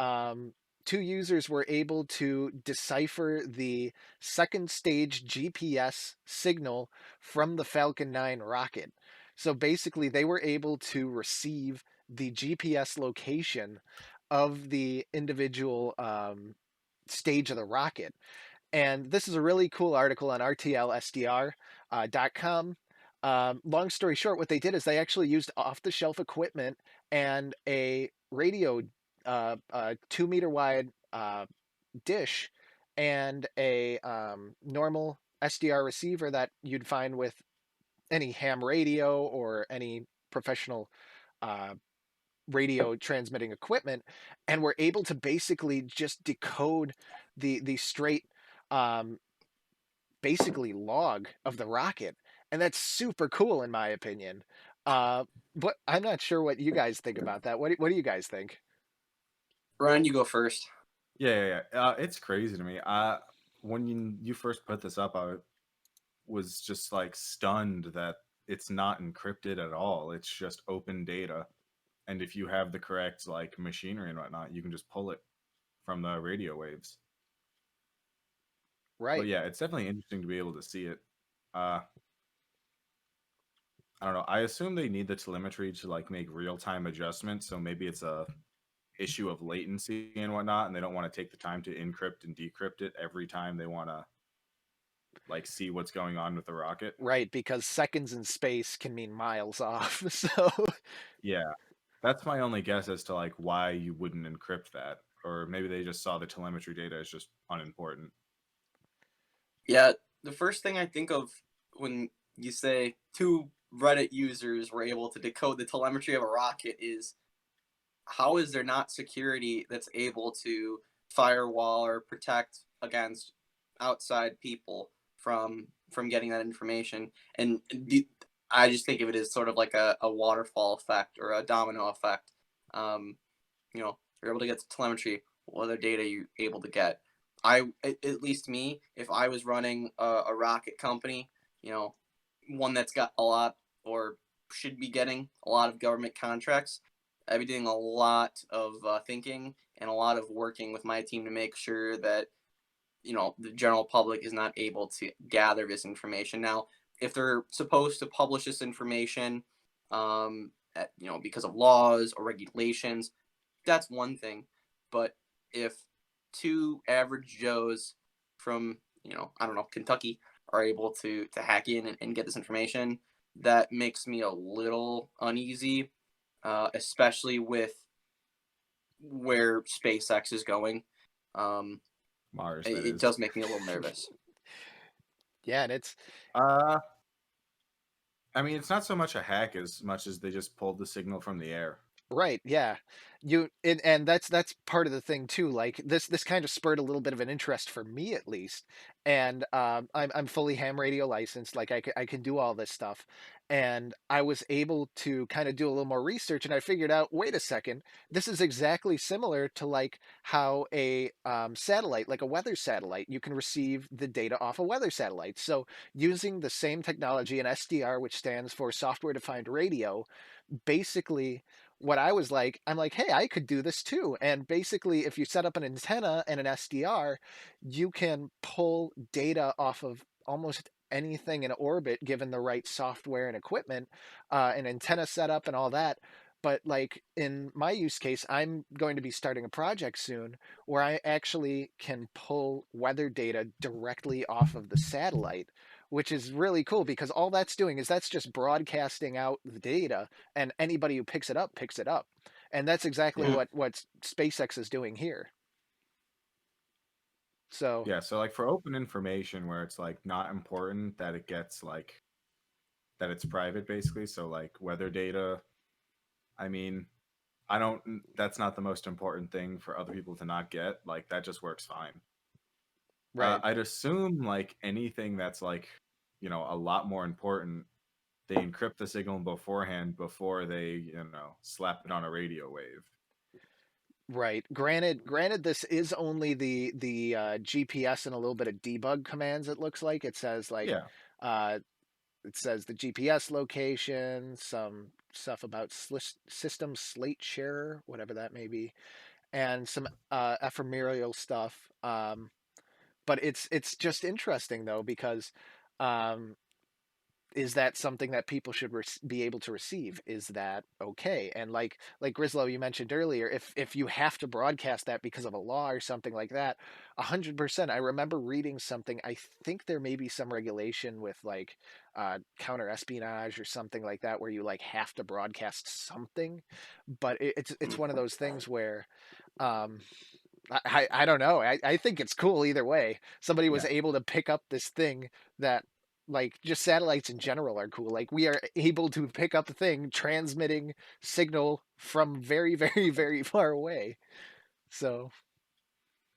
two users were able to decipher the second stage GPS signal from the Falcon 9 rocket. So basically, they were able to receive the GPS location of the individual stage of the rocket. And this is a really cool article on rtlsdr.com. Long story short, what they did is they actually used off the shelf equipment and a radio, a 2 meter wide dish, and a normal SDR receiver that you'd find with any ham radio or any professional uh, radio transmitting equipment, and we're able to basically just decode the straight um, basically log of the rocket, and that's super cool in my opinion. Uh, but I'm not sure what you guys think about that. What do you guys think? Ryan, you go first. Yeah. It's crazy to me. When you first put this up, I was just like stunned that it's not encrypted at all. It's just open data, and if you have the correct like machinery and whatnot, you can just pull it from the radio waves. But Right. yeah, it's definitely interesting to be able to see it. Uh, I don't know. I assume they need the telemetry to like make real time adjustments. So maybe it's a issue of latency and whatnot, and they don't want to take the time to encrypt and decrypt it every time they want to like see what's going on with the rocket. Right, because seconds in space can mean miles off. So Yeah, that's my only guess as to like why you wouldn't encrypt that, or maybe they just saw the telemetry data as just unimportant. Yeah, the first thing I think of when you say two Reddit users were able to decode the telemetry of a rocket is, how is there not security that's able to firewall or protect against outside people from getting that information? And I just think of it as sort of like a waterfall effect or a domino effect. Um, you're able to get telemetry. What other data are you able to get? At least me, if I was running a rocket company, one that's got a lot or should be getting a lot of government contracts, I'd be doing a lot of thinking and a lot of working with my team to make sure that the general public is not able to gather this information. Now, if they're supposed to publish this information, because of laws or regulations, that's one thing. But if two average Joes from I don't know, Kentucky are able to hack in and get this information, that makes me a little uneasy, especially with where SpaceX is going. Um, Mars, that it is. does make me a little nervous. yeah, and it's I mean, it's not so much a hack as much as they just pulled the signal from the air. Right, yeah. And that's part of the thing too. Like this kind of spurred a little bit of an interest for me at least. And I'm fully ham radio licensed. Like I can do all this stuff. And I was able to kind of do a little more research, and I figured out, wait a second, this is exactly similar to like how a satellite, like a weather satellite, you can receive the data off a weather satellite. So using the same technology, an SDR, which stands for software defined radio, basically what I was like, I'm like, hey, I could do this too. And basically, if you set up an antenna and an SDR, you can pull data off of almost anything in orbit given the right software and equipment, an antenna setup and all that. But like in my use case, I'm going to be starting a project soon where I actually can pull weather data directly off of the satellite, which is really cool because all that's doing is that's just broadcasting out the data, and anybody who picks it up picks it up. And that's exactly Yeah. Mm. what SpaceX is doing here. So Yeah, so like for open information where it's like not important that it gets like that it's private basically, so like weather data, I mean, I don't that's not the most important thing for other people to not get. Like that just works fine. right, I'd assume like anything that's like, a lot more important, they encrypt the signal beforehand before they, slap it on a radio wave. right. Granted, this is only the GPS and a little bit of debug commands. It looks like it says like Yeah. uh, it says the GPS location, some stuff about system slate sharer, whatever that may be, and some ephemeral stuff. But it's just interesting though because um, is that something that people should be able to receive? Is that okay? And like Gryzlo, you mentioned earlier, if you have to broadcast that because of a law or something like that, 100%. I remember reading something. I think there may be some regulation with like counter espionage or something like that where you like have to broadcast something, but it's one of those things where um, I don't know. I think it's cool either way. Somebody was Yeah. able to pick up this thing that, like, just satellites in general are cool. Like, we are able to pick up a thing transmitting signal from very, very, very far away. So,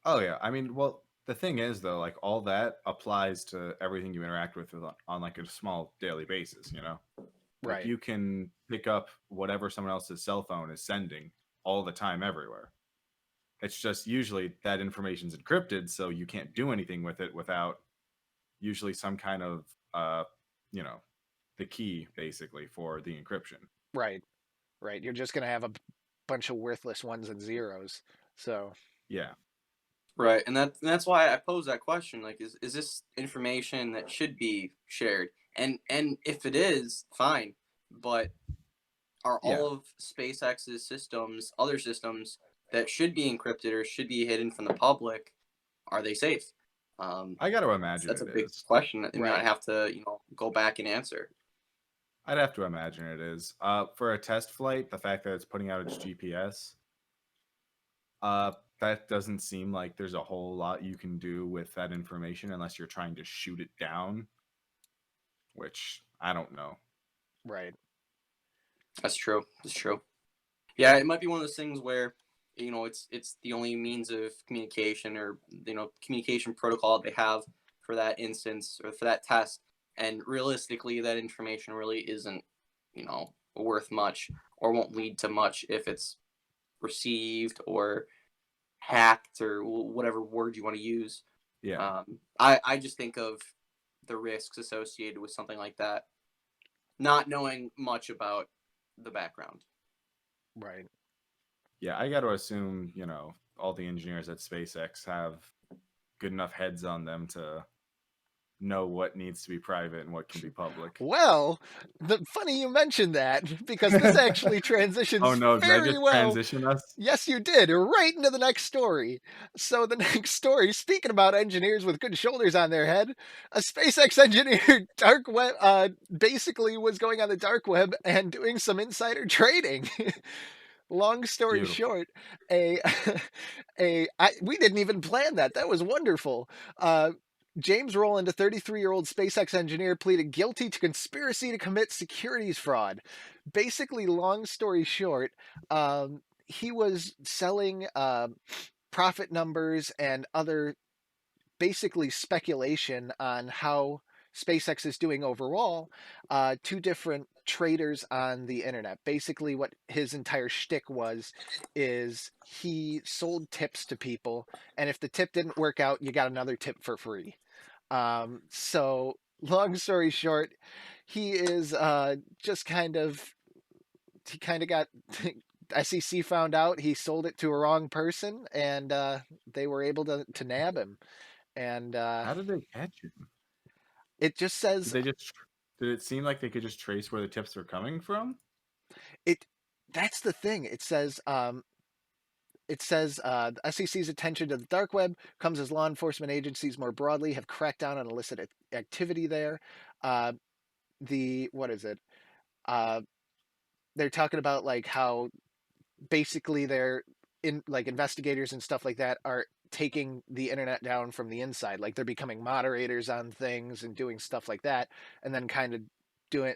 Oh yeah. I mean, well, the thing is though, like all that applies to everything you interact with on like a small daily basis, Like right, you can pick up whatever someone else's cell phone is sending all the time everywhere. It's just usually that information's encrypted, so you can't do anything with it without usually some kind of you know, the key basically for the encryption. right, right. You're just gonna have a bunch of worthless ones and zeros. So, Yeah. Right, and that's why I pose that question. Like, is this information that should be shared? And if it is, fine. But are Yeah. all of SpaceX's systems, other systems that should be encrypted or should be hidden from the public, are they safe? Um, I got to imagine that's a it big is. question that they might right, have to, go back and answer. I'd have to imagine it is. For a test flight, the fact that it's putting out its GPS, that doesn't seem like there's a whole lot you can do with that information unless you're trying to shoot it down, which I don't know. right, That's true. That's true. Yeah, it might be one of those things where, it's the only means of communication or communication protocol they have for that instance or for that test, and realistically, that information really isn't, worth much or won't lead to much if it's received or hacked or whatever word you want to use. Yeah. I just think of the risks associated with something like that, not knowing much about the background. right. Yeah, I got to assume, all the engineers at SpaceX have good enough heads on them to know what needs to be private and what can be public. Well, funny you mentioned that because this actually Oh transitions no, did I very just well. transition us? Yes, you did. Right into the next story. So, the next story, speaking about engineers with good shoulders on their head, a SpaceX engineer dark web basically was going on the dark web and doing some insider trading. Long story Beautiful. short, a we didn't even plan that. That was wonderful. James Rowland, a 33-year-old SpaceX engineer, pleaded guilty to conspiracy to commit securities fraud. Basically, long story short, he was selling profit numbers and other basically speculation on how SpaceX is doing overall to different traders on the internet. Basically, what his entire shtick was is he sold tips to people, and if the tip didn't work out, you got another tip for free. So, long story short, he is just kind of he kind of got SEC found out he sold it to a wrong person, and they were able to nab him. And How did they catch him? it just Did says they just? Did it seem like they could just trace where the tips were coming from? it. That's the thing. It says the SEC's attention to the dark web comes as law enforcement agencies more broadly have cracked down on illicit activity there. Uh, what is it? Uh, they're talking about like how basically they're in like investigators and stuff like that are taking the internet down from the inside. Like they're becoming moderators on things and doing stuff like that, and then kind of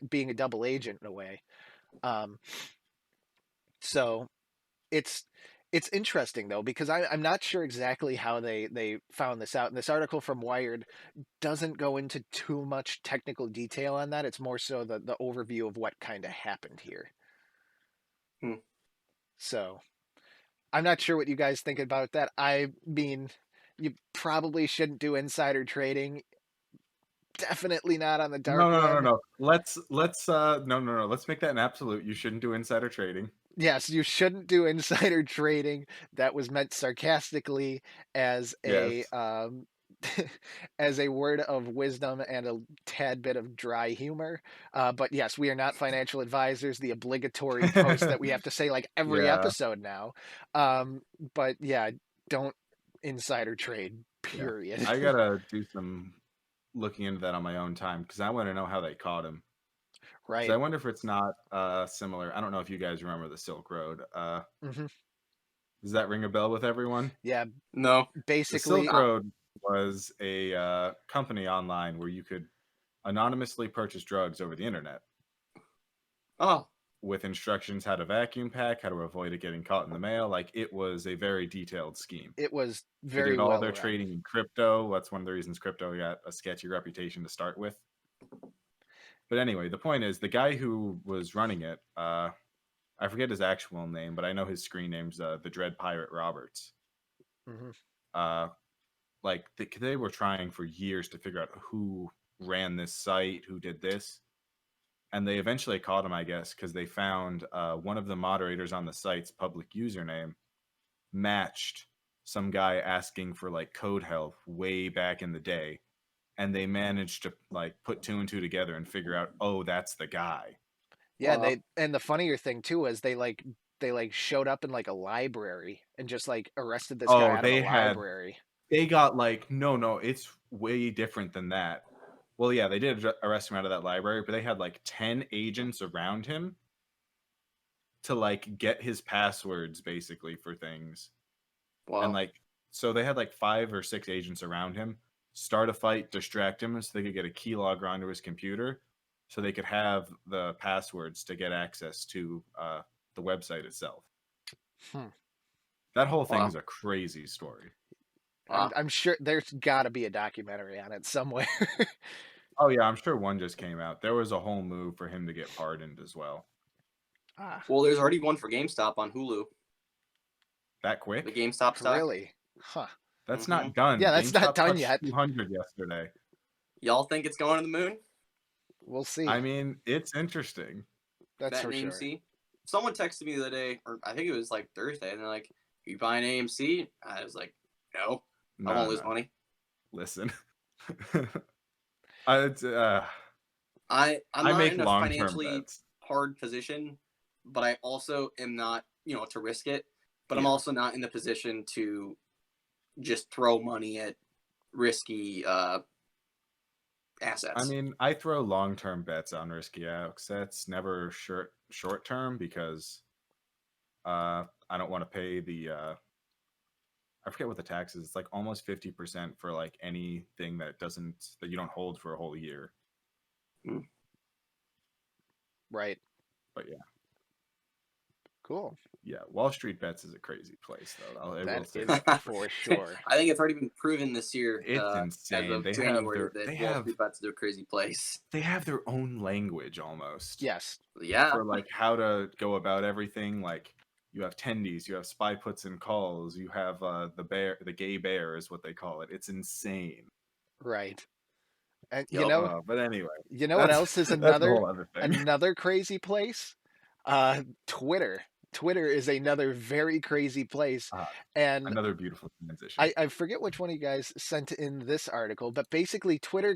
being a double agent in a way. Um, so it's it's interesting though because I'm not sure exactly how they found this out. And this article from Wired doesn't go into too much technical detail on that. It's more so the overview of what kind of happened here. Hmm. So I'm not sure what you guys think about that. I mean, you probably shouldn't do insider trading. Definitely not on the dark web. No. Let's no. Let's make that an absolute. You shouldn't do insider trading. Yes, you shouldn't do insider trading. That was meant sarcastically as a Yes. as a word of wisdom and a tad bit of dry humor. But yes, we are not financial advisors. The obligatory post that we have to say like every Yeah. episode now. Um, but yeah, don't insider trade. Yeah. Period. I gotta do some looking into that on my own time because I want to know how they caught him. Because I Right. wonder if it's not similar. I don't know if you guys remember the Silk Road. Hmm. Does that ring a bell with everyone? Yeah. No. The Silk Basically, Road was a company online where you could anonymously purchase drugs over the internet Oh, with instructions how to vacuum pack, how to avoid it getting caught in the mail. Like it was a very detailed scheme. it was They very did all well their run. trading in crypto. That's one of the reasons crypto got a sketchy reputation to start with. But anyway, the point is the guy who was running it, I forget his actual name, but I know his screen name's the Dread Pirate Roberts. Hmm. Uh, like they were trying for years to figure out who ran this site, who did this, and they eventually caught him, I guess, because they found one of the moderators on the site's public username matched some guy asking for like code help way back in the day, and they managed to like put two and two together and figure out, oh, that's the guy. Yeah, wow. and the funnier thing too is they showed up in like a library and just like arrested this guy Oh, out of a library. they got like no, it's way different than that. Well, yeah, they did arrest him out of that library, but they had like 10 agents around him to like get his passwords basically for things. And Wow. like so they had like 5 or 6 agents around him start a fight, distract him so they could get a keylogger onto his computer so they could have the passwords to get access to the website itself. Hmm. That whole thing Wow. is a crazy story. Wow. I'm sure there's got to be a documentary on it somewhere. Oh yeah, I'm sure one just came out. There was a whole move for him to get pardoned as well. Ah, Well, there's already one for GameStop on Hulu. That The quick? GameStop stock. really? Huh. That's Mm-hmm. not done. Yeah, that's not GameStop done touched yet. 200 yesterday. Y'all think it's going to the moon? We'll see. I mean, it's interesting. That's Bet for an sure. AMC. Someone texted me the other day, or I think it was like Thursday, and they're like, "You buying AMC?" I was like, "No, I won't lose No. money." Listen. It's, I'm I not make in a long-term financially bets. hard position, but I also am not, to risk it. But I'm Yeah. also not in the position to just throw money at risky assets. I mean, I throw long-term bets on risky assets, never short-term because I don't want to pay the I forget what the tax is. It's like almost 50% for like anything that you don't hold for a whole year. Right. But yeah. Cool. Yeah, Wall Street Bets is a crazy place, though. I will That say is that. for sure. I think it's already been proven this year, It's as insane. of January, that Wall Street Bets is a crazy place. They have their own language almost. Yes. Yeah. For like how to go about everything. Like you have tendies, you have spy puts and calls, you have the gay bear is what they call it. It's insane. Right. And Yup. But anyway, you know what else is that's a whole other thing. another crazy place? Twitter. Twitter is another very crazy place. And Another beautiful transition. I forget which one of you guys sent in this article, but basically Twitter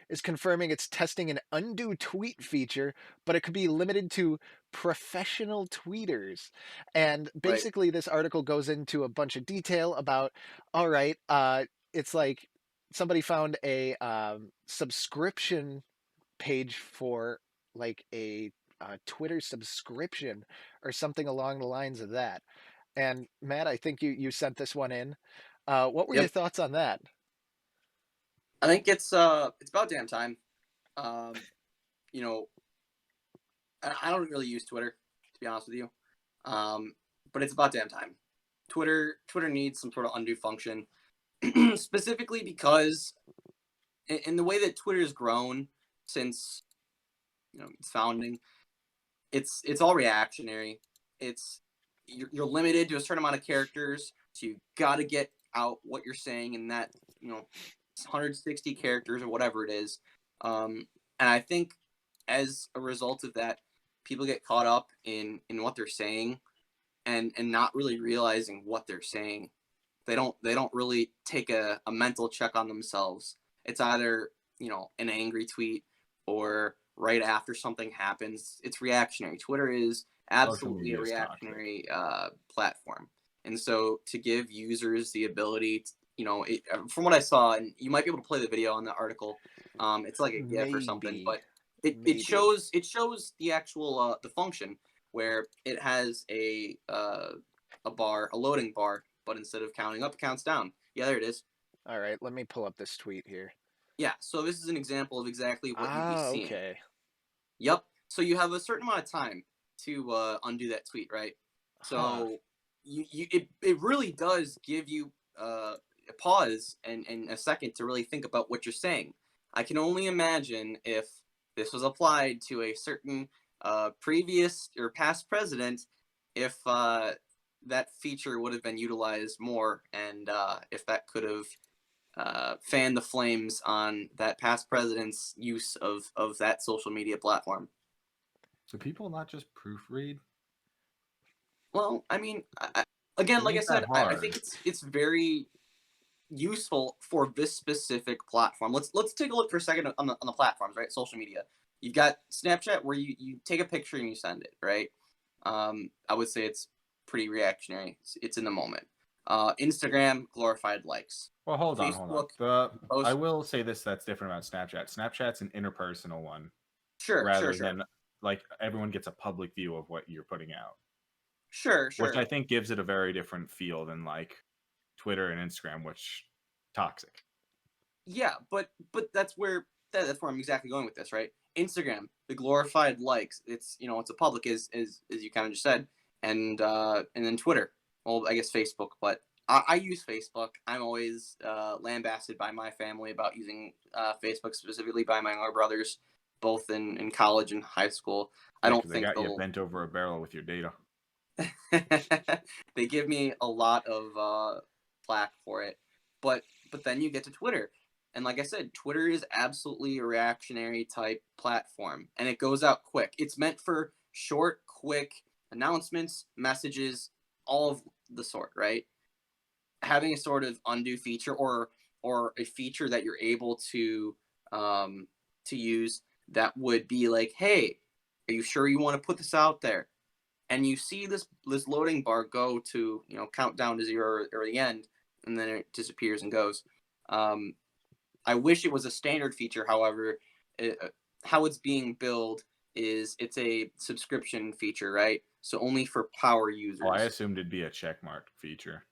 is confirming it's testing an undo tweet feature, but it could be limited to professional tweeters. And Right. basically this article goes into a bunch of detail about, all right, it's like somebody found a subscription page for like a Twitter subscription or something along the lines of that. And Matt, I think you sent this one in. What were your Yep. thoughts on that? I think it's about damn time. You know, I don't really use Twitter, to be honest with you. But it's about damn time. Twitter needs some sort of undo function, specifically because in the way that Twitter has grown since its founding, it's all reactionary. You're limited to a certain amount of characters, so you got to get out what you're saying in that 160 characters or whatever it is. And I think as a result of that, people get caught up in what they're saying and not really realizing what they're saying. They don't really take a mental check on themselves. It's either an angry tweet or right after something happens. It's reactionary. Twitter is absolutely a reactionary platform, and so to give users the ability to, from what I saw, and you might be able to play the video on the article, it's like a GIF or something, but it shows the actual the function where it has a loading bar, but instead of counting up, it counts down. Yeah, there it is. All right, let me pull up this tweet here. Yeah, so this is an example of exactly what you'd be seeing. Okay. Yep. So you have a certain amount of time to undo that tweet, right? So it really does give you a pause and a second to really think about what you're saying. I can only imagine if this was applied to a certain previous or past president, if that feature would have been utilized more, and if that could have fanned the flames on that past president's use of that social media platform. Do people not just proofread? Well, I mean, again, like I said, I think it's very useful for this specific platform. Let's take a look for a second on the platforms, right? Social media. You've got Snapchat where you take a picture and you send it, right? I would say it's pretty reactionary. It's in the moment. Instagram, glorified likes. Well, hold on. I will say this that's different about Snapchat. Snapchat's an interpersonal one. Sure. Than like everyone gets a public view of what you're putting out. Sure. Which I think gives it a very different feel than like Twitter and Instagram, which toxic. Yeah, but that's where I'm exactly going with this, right? Instagram, the glorified likes. It's it's a public as you kind of just said, and then Twitter. Well, I guess Facebook, but I use Facebook. I'm always lambasted by my family about using Facebook, specifically by my younger brothers, both in college and high school. I don't think they got you bent over a barrel with your data. They give me a lot of flack for it, but then you get to Twitter, and like I said, Twitter is absolutely a reactionary type platform, and it goes out quick. It's meant for short, quick announcements, messages, all of the sort, right? Having a sort of undo feature or a feature that you're able to use that would be like, hey, are you sure you want to put this out there? And you see this loading bar go to count down to 0 or the end, and then it disappears and goes. I wish it was a standard feature. However, how it's being billed is it's a subscription feature, right? So only for power users. Oh, I assumed it'd be a checkmark feature.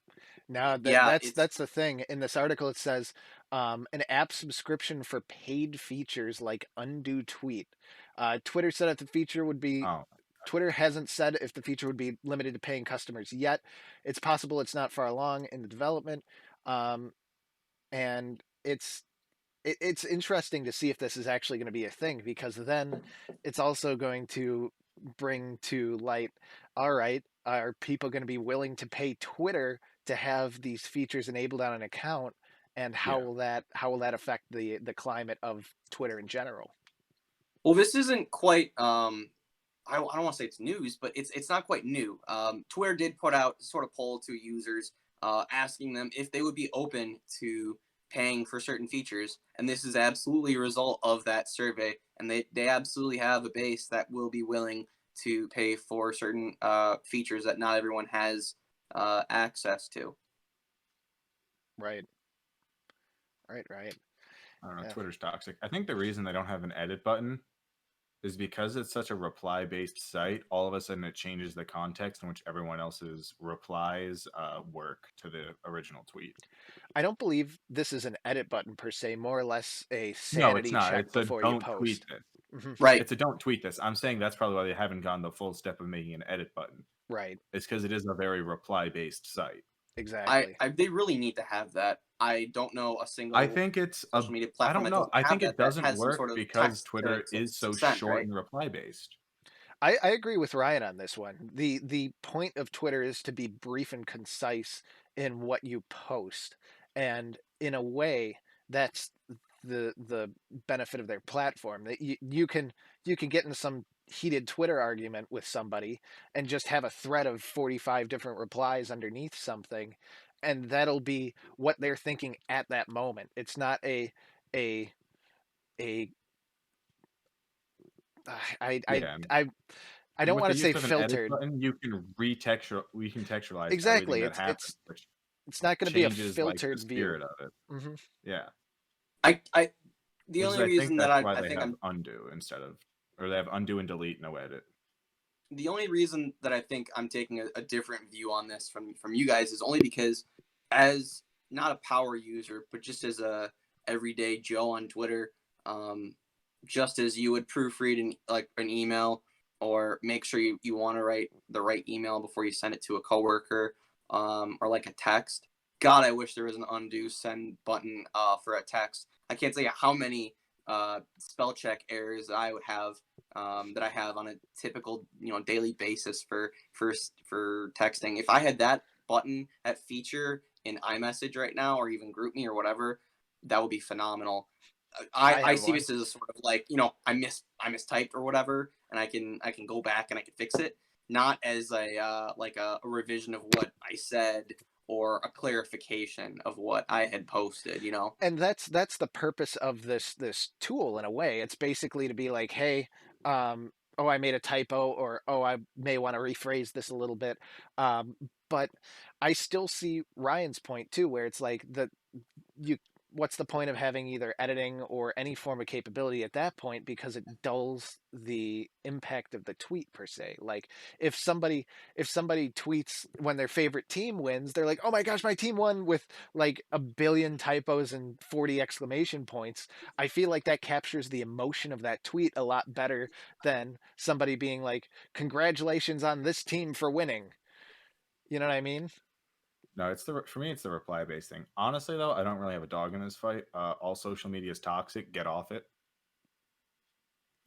Now Yeah, that's the thing. In this article, it says an app subscription for paid features like undo tweet. Twitter said if the feature would be Oh, Twitter hasn't said if the feature would be limited to paying customers yet. It's possible it's not far along in the development, um, and it's interesting to see if this is actually going to be a thing, because then it's also going to bring to light, all right, are people going to be willing to pay Twitter to have these features enabled on an account, and yeah. how will that affect the climate of Twitter in general? well, this isn't quite. I don't want to say it's news, but it's not quite new. Twitter did put out sort of poll to users, asking them if they would be open to paying for certain features, and this is absolutely a result of that survey. And they absolutely have a base that will be willing to pay for certain features that not everyone has access to. Right, right. I don't know. Yeah. Twitter's toxic. I think the reason they don't have an edit button is because it's such a reply based site. All of a sudden, it changes the context in which everyone else's replies work to the original tweet. I don't believe this is an edit button per se, more or less a No, it's sanity not. check It's a before you don't tweet post. this. Hmm. Right. It's a don't tweet this. I'm saying that's probably why they haven't gone the full step of making an edit button. Right, It's because it is a very reply based site. exactly. They really need to have that. I don't know a I single think it's a. social media I platform don't that know. doesn't I have think it that, that doesn't has some work sort of because text Twitter is so send, short right? and reply based. I agree with Ryan on this one. The point of Twitter is to be brief and concise in what you post. And in a way, that's the benefit of their platform. That you can get in some heated Twitter argument with somebody and just have a thread of 45 different replies underneath something, and that'll be what they're thinking at that moment. It's not a a I I Yeah. I I And don't with want the to say use of an edit filtered. button, you can contextualize everything Exactly. that happens, It's which it's not going to be a changes like the filtered view. spirit of it. Hmm. Yeah. I the Which is only I think reason that that's why I they think have I'm undo instead of or they have undo and delete, no edit. the only reason that I think I'm taking a different view on this from you guys is only because, as not a power user, but just as a everyday Joe on Twitter, um, just as you would proofread an email, or make sure you want to write the right email before you send it to a coworker, or like a text. God, I wish there was an undo send button for a text. I can't tell you how many spell check errors I would have, that I have on a typical daily basis for texting. If I had that button, that feature in iMessage right now, or even GroupMe or whatever, that would be phenomenal. I I have see one. this as a sort of like, I mistyped or whatever, and I can go back and I can fix it, not as a revision of what I said, or a clarification of what I had posted. And that's the purpose of this tool in a way. It's basically to be like, hey, oh, I made a typo, or oh, I may want to rephrase this a little bit. Um, but I still see Ryan's point too, where it's like you what's the point of having either editing or any form of capability at that point, because it dulls the impact of the tweet per se. Like if somebody tweets when their favorite team wins, they're like, oh my gosh, my team won, with like a billion typos and 40 exclamation points. I feel like that captures the emotion of that tweet a lot better than somebody being like, congratulations on this team for winning. You know what I mean? No, for me it's the reply based thing. Honestly though, I don't really have a dog in this fight. All social media is toxic. Get off it.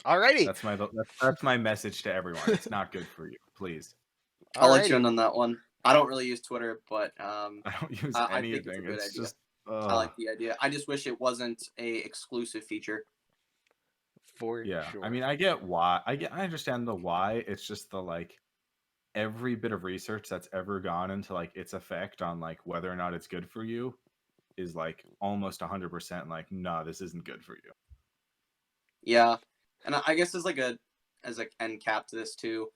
Alrighty. That's my message to everyone. It's not good for you. Please. I'll let you in Alrighty. on that one. I don't really use Twitter, but I don't use I think it's a anything. good It's idea. just I like the idea. I just wish it wasn't a exclusive feature. For yeah. I sure. mean, I get why. I understand the why. It's just the like every bit of research that's ever gone into like its effect on like whether or not it's good for you is like almost 100% like, nah, this isn't good for you. Yeah, and I guess as a end cap to this too,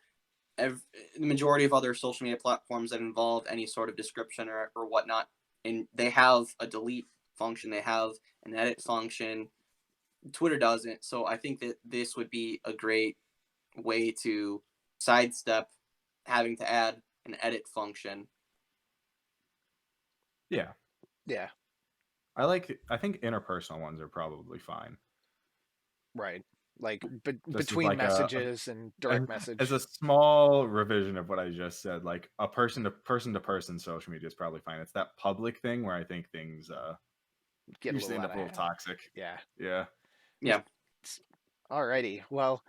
the majority of other social media platforms that involve any sort of description or whatnot, and they have a delete function, they have an edit function. Twitter doesn't, so I think that this would be a great way to sidestep having to add an edit function. Yeah. Yeah, I think interpersonal ones are probably fine. right. Like Just as between like messages and direct as message. a small revision of what I just said, like a person to person social media is probably fine. It's that public thing where I think things Get a usually little end out up of a little hand. toxic. Yeah. Yeah. Yeah. Alrighty. Well,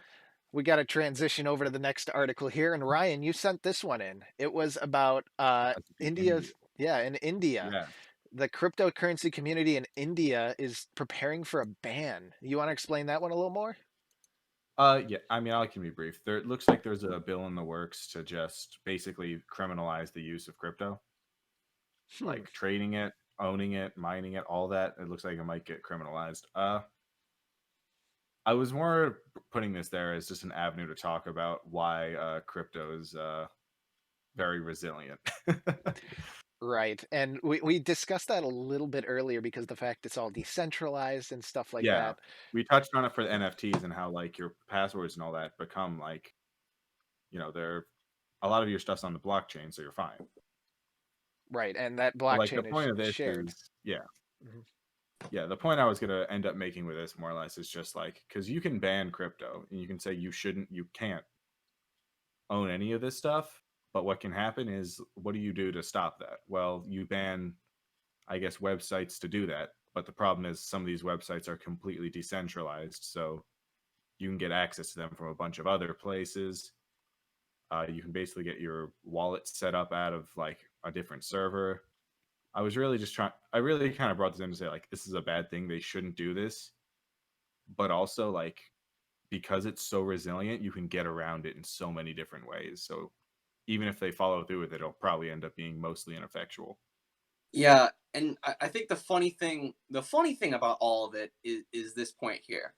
we got to transition over to the next article here. And Ryan, you sent this one in. It was about Has to be India. India's, yeah, in India. Yeah. The cryptocurrency community in India is preparing for a ban. You want to explain that one a little more? Yeah, I mean, I can be brief. There, it looks like there's a bill in the works to just basically criminalize the use of crypto, Hmm. like trading it, owning it, mining it, all that. It looks like it might get criminalized. I was more putting this there as just an avenue to talk about why crypto is very resilient. Right. And we discussed that a little bit earlier because the fact it's all decentralized and stuff like Yeah, that. we touched on it for the NFTs and how like your passwords and all that become like, they're a lot of your stuff's on the blockchain, so you're fine. Right. And that But like the blockchain is point of this shared. is, yeah, Mhm. yeah, the point I was gonna end up making with this more or less is just like because you can ban crypto and you can say you can't own any of this stuff. But what can happen is, what do you do to stop that? Well, you ban, I guess, websites to do that. But the problem is some of these websites are completely decentralized, so you can get access to them from a bunch of other places. You can basically get your wallet set up out of like a different server. I was really just trying. I really kind of brought this in to say like this is a bad thing. They shouldn't do this. But also like because it's so resilient, you can get around it in so many different ways. So even if they follow through with it, it'll probably end up being mostly ineffectual. Yeah, and I think the funny thing about all of it is this point here.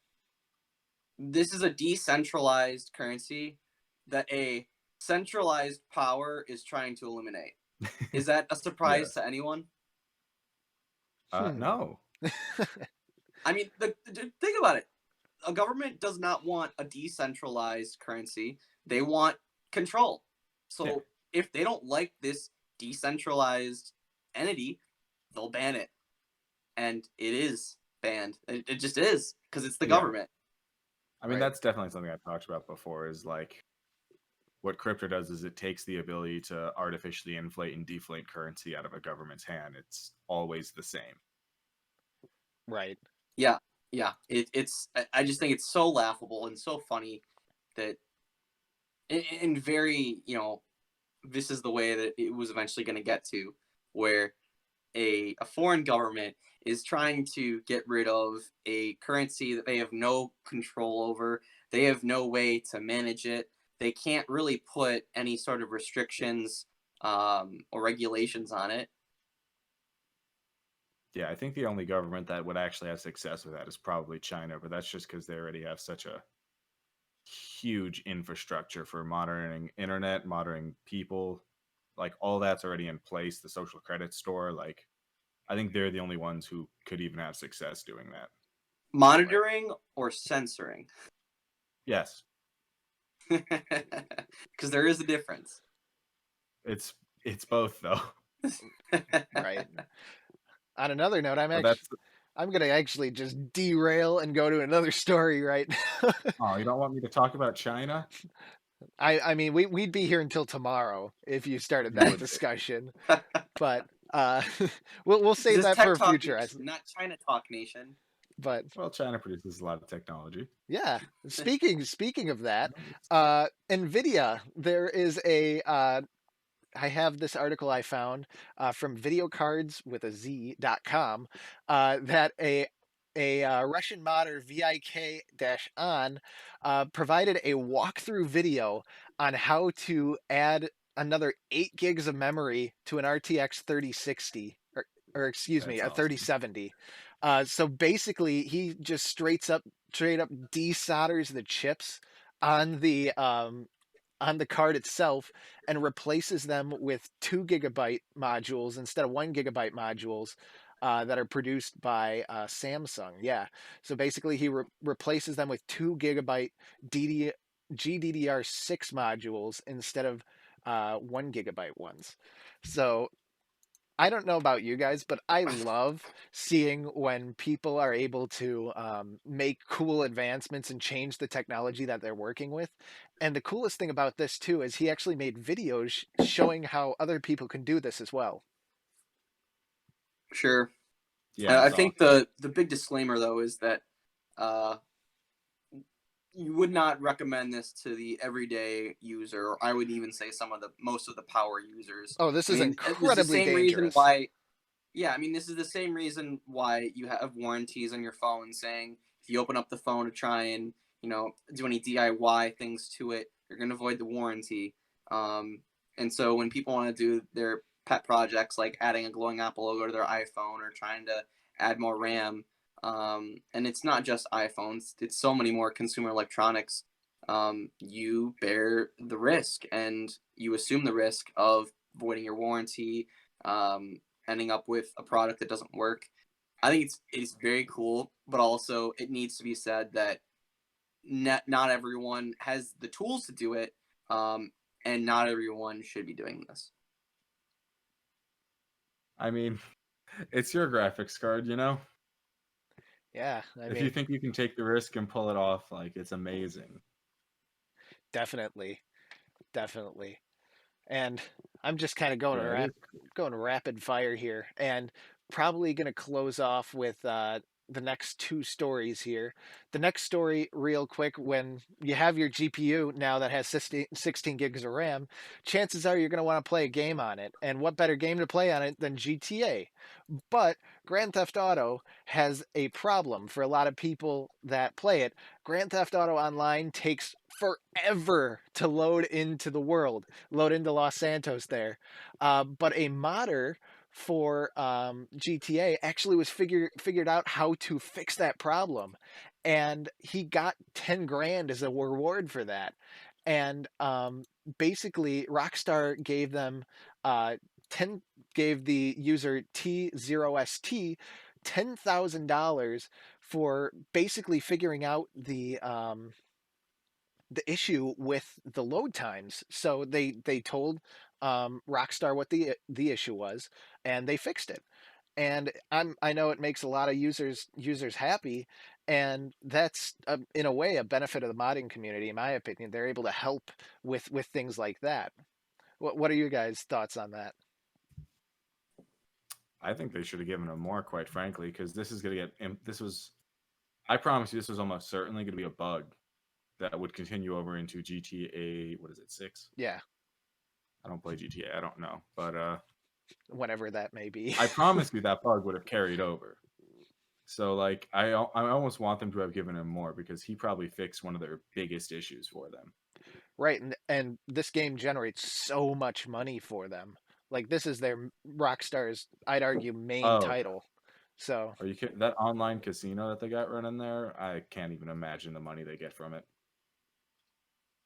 This is a decentralized currency that a centralized power is trying to eliminate. Is that a surprise Yes. to anyone? Hmm. No. I mean, think about it. A government does not want a decentralized currency. They want control. So Yeah. if they don't like this decentralized entity, they'll ban it. And it is banned. It just is because it's the Yeah. government. I mean, Right. that's definitely something I've talked about before is like what crypto does is it takes the ability to artificially inflate and deflate currency out of a government's hand. It's always the same. Right. Yeah, yeah. It's. I just think it's so laughable and so funny that, and very, this is the way that it was eventually going to get to, where a foreign government is trying to get rid of a currency that they have no control over. They have no way to manage it. They can't really put any sort of restrictions or regulations on it. Yeah, I think the only government that would actually have success with that is probably China, but that's just because they already have such a huge infrastructure for monitoring internet, monitoring people. Like all that's already in place. The social credit store, like I think they're the only ones who could even have success doing that. Monitoring or censoring, Yes, because there is a difference. it's both though. Right. On another note, But that's I'm gonna actually just derail and go to another story right now. oh, you don't want me to talk about China? I mean we'd be here until tomorrow if you started You that would be. discussion, but we'll This save is that Tech for a Talk future. Nation, not China Talk Nation. But Well, China produces a lot of technology. yeah, speaking of that, No, it's- Nvidia, there is a I have this article I found from videocards.com that a Russian modder VIK-on provided a walkthrough video on how to add another 8 gigs of memory to an RTX 3060 or excuse me, That's a awesome. 3070. So basically, he just straight up desolders the chips on the card itself and replaces them with 2 gigabyte modules instead of 1 gigabyte modules that are produced by Samsung. Yeah. So basically, he replaces them with 2 gigabyte GDDR6 modules instead of 1 gigabyte ones. So I don't know about you guys, but I love seeing when people are able to make cool advancements and change the technology that they're working with. And the coolest thing about this too is he actually made videos showing how other people can do this as well. Sure. Yeah, I it's think awesome. the big disclaimer though is that uh, you would not recommend this to the everyday user, or I would even say most of the power users. Oh, this I is mean, this is the incredibly same reason dangerous. why. Yeah, I mean, this is the same reason why you have warranties on your phone, saying if you open up the phone to try and do any DIY things to it, you're going to void the warranty. Um, and so when people want to do their pet projects like adding a glowing apple logo to their iPhone or trying to add more RAM, and it's not just iPhones, it's so many more consumer electronics. You bear the risk and you assume the risk of voiding your warranty, ending up with a product that doesn't work. I think it's very cool, but also it needs to be said that not everyone has the tools to do it, and not everyone should be doing this. I mean, it's your graphics card, you know? Yeah, I If you mean, think you can take the risk and pull it off, like it's amazing. definitely, definitely. And I'm just kind of Yeah, it is. going rapid fire here, and probably going to close off with the next two stories here. The next story, real quick, when you have your GPU now that has 16 gigs of RAM, chances are you're going to want to play a game on it. And what better game to play on it than GTA? But Grand Theft Auto has a problem for a lot of people that play it. Grand Theft Auto Online takes forever to load into the world, load into Los Santos there. But a modder for GTA actually was figured out how to fix that problem, and he got 10 grand as a reward for that. And basically, Rockstar gave them 10 gave the user T0ST $10,000 for basically figuring out the issue with the load times. So they told Rockstar what the issue was, and they fixed it. And I know it makes a lot of users happy, and that's in a way a benefit of the modding community, in my opinion. They're able to help with things like that. What are you guys' thoughts on that? I think they should have given him more, quite frankly, because this is going to get. This was. I promise you, this was almost certainly going to be a bug that would continue over into GTA. What is it, 6? Yeah, I don't play GTA. I don't know, but whenever that may be. I promise you that bug would have carried over. So like, I almost want them to have given him more because he probably fixed one of their biggest issues for them. Right, and this game generates so much money for them. Like this is their Rockstar's, I'd argue, main Oh, title. So are you kidding? That online casino that they got running there? I can't even imagine the money they get from it.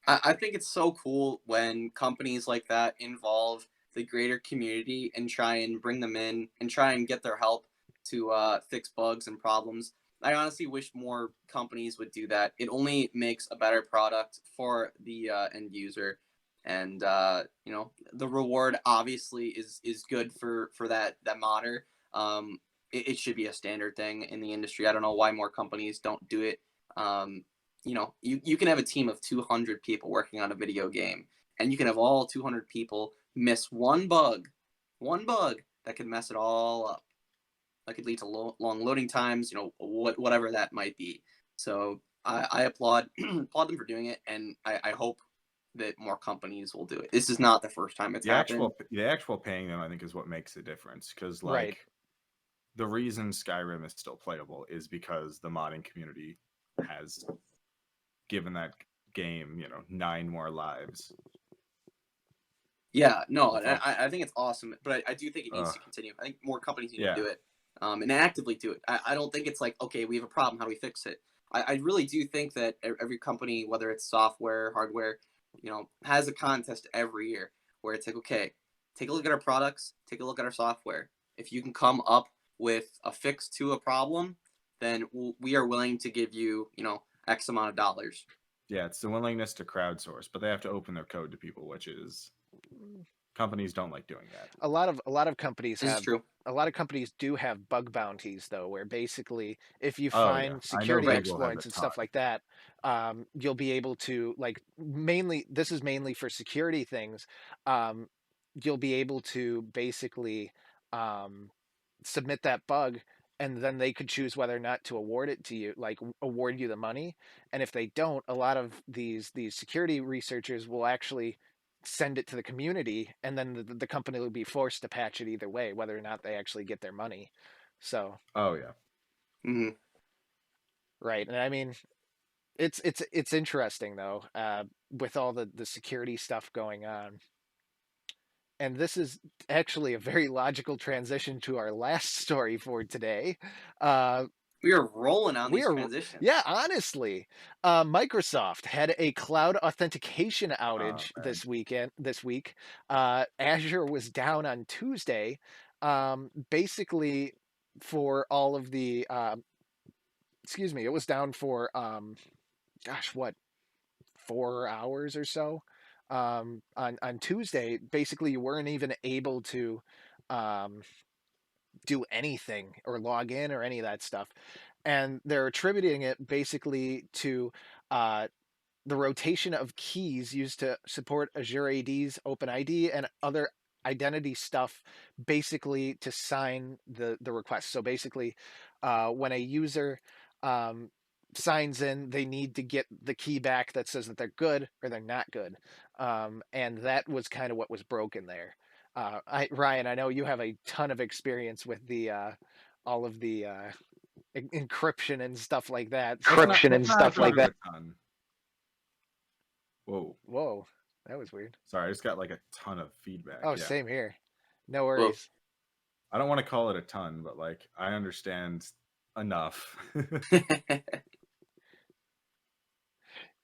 I think it's so cool when companies like that involve the greater community and try and bring them in and try and get their help to fix bugs and problems. I honestly wish more companies would do that. It only makes a better product for the end user, and the reward obviously is good for that modder. It should be a standard thing in the industry. I don't know why more companies don't do it. Um, you can have a team of 200 people working on a video game, and you can have all 200 people miss one bug that could mess it all up. That could lead to long loading times, whatever that might be. So I applaud applaud them for doing it, and I hope that more companies will do it. This is not the first time it's happened. The actual paying them, I think, is what makes the difference. Because right, like the reason Skyrim is still playable is because the modding community has given that game, 9 more lives. Yeah, no, With all, I think it's awesome, but I do think it needs uh, to continue. I think more companies need to yeah, do it, and actively do it. I don't think it's like, okay, we have a problem, how do we fix it? I really do think that every company, whether it's software, hardware, has a contest every year where it's like, okay, take a look at our products, take a look at our software. If you can come up with a fix to a problem, then we are willing to give you, X amount of dollars. yeah, it's the willingness to crowdsource, but they have to open their code to people, which is companies don't like doing that. A lot of companies This is have true. a lot of companies do have bug bounties though, where basically if you Oh yeah, find I know security Google has a exploits and ton. stuff like that, you'll be able to like mainly this is mainly for security things. Um, you'll be able to basically um, submit that bug, and then they could choose whether or not to award it to you, like award you the money. And if they don't, a lot of these security researchers will actually send it to the community, and then the company will be forced to patch it either way, whether or not they actually get their money. So, Oh yeah. Hmm. right. And I mean, it's interesting though, with all the security stuff going on. And this is actually a very logical transition to our last story for today. Uh, We are rolling on we these are, transitions. yeah, honestly, Microsoft had a cloud authentication Oh outage man. this week. Azure was down on Tuesday, basically for all of the, excuse me, it was down for, gosh, what, 4 hours or so. On Tuesday, basically you weren't even able to, um, do anything or log in or any of that stuff. And they're attributing it basically to uh, the rotation of keys used to support Azure AD's OpenID and other identity stuff, basically to sign the request. So basically, when a user um, signs in, they need to get the key back that says that they're good or they're not good. And that was kind of what was broken there. Ryan, I know you have a ton of experience with the all of the encryption and stuff like that. So, It's not exactly a ton. Whoa. whoa, that was weird. Sorry, I just got like a ton of feedback. Oh, Yeah. same here. No Well, worries. I don't want to call it a ton, but like I understand enough.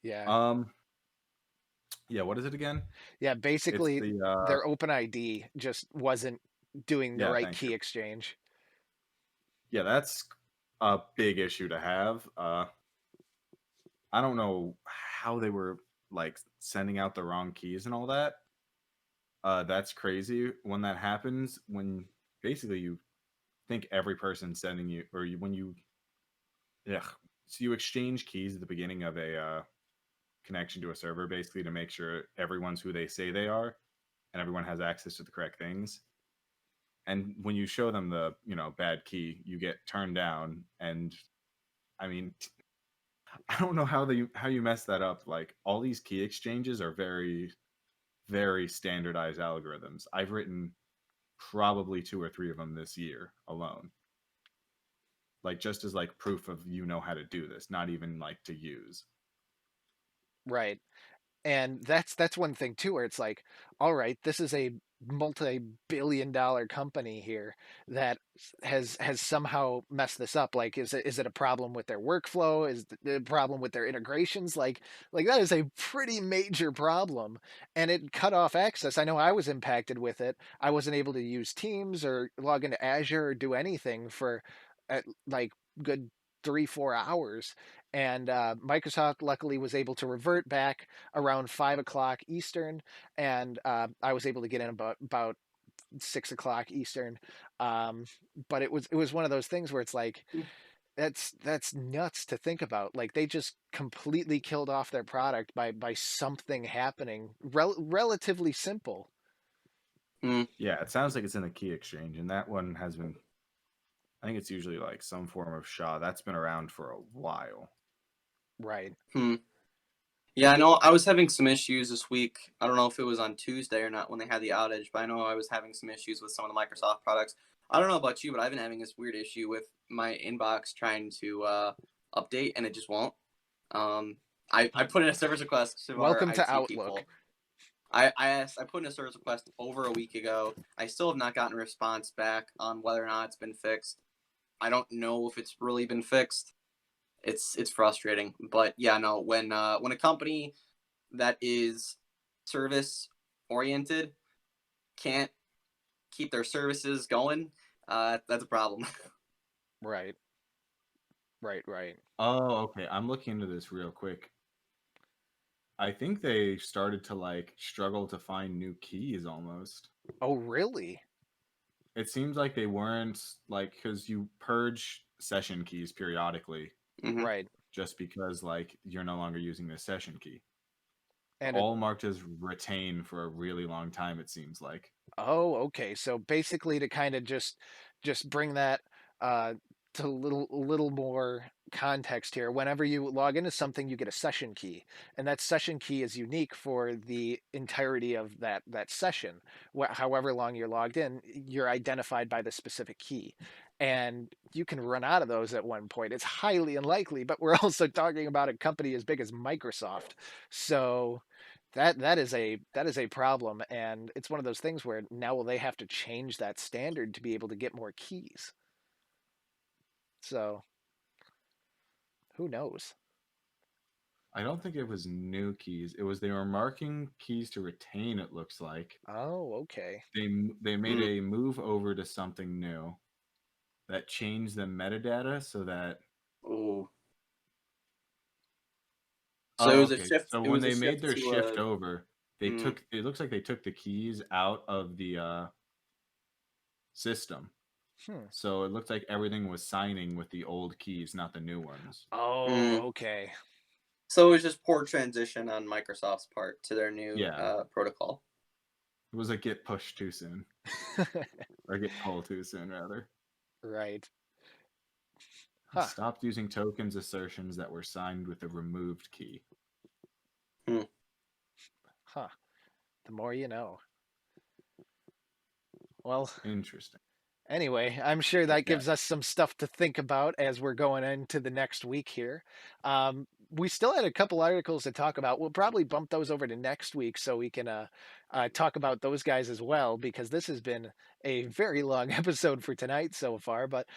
Yeah. Yeah, what is it again? Yeah, It's basically the their OpenID just wasn't doing the yeah, right thank key you. exchange. Yeah, that's a big issue to have. I don't know how they were like sending out the wrong keys and all that. That's crazy when that happens. When basically you think every person sending you, or you, when you, yeah, so you exchange keys at the beginning of a connection to a server, basically to make sure everyone's who they say they are, and everyone has access to the correct things. And when you show them the bad key, you get turned down. And I mean, I don't know how you mess that up. Like all these key exchanges are very very standardized algorithms. I've written probably 2 or 3 of them this year alone. Like just as like proof of how to do this, not even like to use. Right. And that's one thing too, where it's like, all right, this is a multi-billion-dollar company here that has somehow messed this up. Like, is it a problem with their workflow? Is it a problem with their integrations? Like that is a pretty major problem, and it cut off access. I know I was impacted with it. I wasn't able to use Teams or log into Azure or do anything for like good 3-4 hours. And Microsoft luckily was able to revert back around 5 o'clock Eastern, and I was able to get in about 6 o'clock Eastern. Um, but it was one of those things where it's like that's nuts to think about. Like they just completely killed off their product by something happening relatively simple. mm, Yeah, it sounds like it's in the key exchange, and that one has been. I think it's usually like some form of SHA. That's been around for a while. Right. hmm. Yeah, I know I was having some issues this week. I don't know if it was on Tuesday or not when they had the outage, but I know I was having some issues with some of the Microsoft products. I don't know about you, but I've been having this weird issue with my inbox trying to update, and it just won't. Um, I put in a service request to our Welcome to IT Outlook. people. I put in a service request over a week ago. I still have not gotten a response back on whether or not it's been fixed. I don't know if it's really been fixed. It's frustrating, but yeah, no. When a company that is service oriented can't keep their services going, that's a problem. Right. Right. Right. Oh, okay. I'm looking into this real quick. I think they started to like struggle to find new keys almost. Oh, really? It seems like they weren't like, because you purge session keys periodically Mhm. Right. just because like you're no longer using the session key. And All marked as retain for a really long time, it seems like. oh, okay. So basically, to kind of just bring that uh, to little more context here. Whenever you log into something, you get a session key, and that session key is unique for the entirety of that session. However long you're logged in, you're identified by the specific key, and you can run out of those at one point. It's highly unlikely, but we're also talking about a company as big as Microsoft, so that is a problem, and it's one of those things where now will they have to change that standard to be able to get more keys. So who knows? I don't think it was new keys. It was they were marking keys to retain, it looks like. Oh, okay. They made Mm. a move over to something new that changed the metadata so that Ooh. So it was a okay. shift. So It when was a they made shift their to shift a. over, they Mm, took it looks like they took the keys out of the system. Hmm. So it looked like everything was signing with the old keys, not the new ones. Oh, mm. okay. So it was just poor transition on Microsoft's part to their new Yeah. protocol. It was like get pushed too soon. Or get pulled too soon rather. Right. Huh. Stopped using tokens assertions that were signed with a removed key. Hmm. Huh. The more you know. Well, Interesting. anyway, I'm sure that Yeah. gives us some stuff to think about as we're going into the next week here. We still had a couple articles to talk about. We'll probably bump those over to next week so we can talk about those guys as well, because this has been a very long episode for tonight so far. But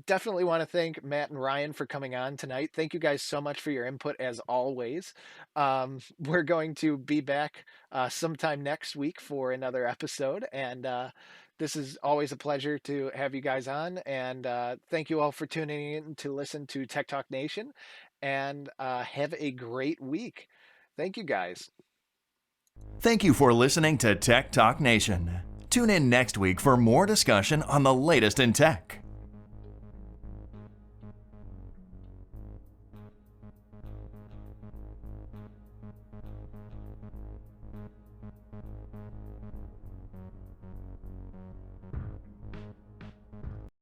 definitely want to thank Matt and Ryan for coming on tonight. Thank you guys so much for your input as always. We're going to be back sometime next week for another episode. And this is always a pleasure to have you guys on, and thank you all for tuning in to listen to Tech Talk Nation, and have a great week. Thank you guys. Thank you for listening to Tech Talk Nation. Tune in next week for more discussion on the latest in tech.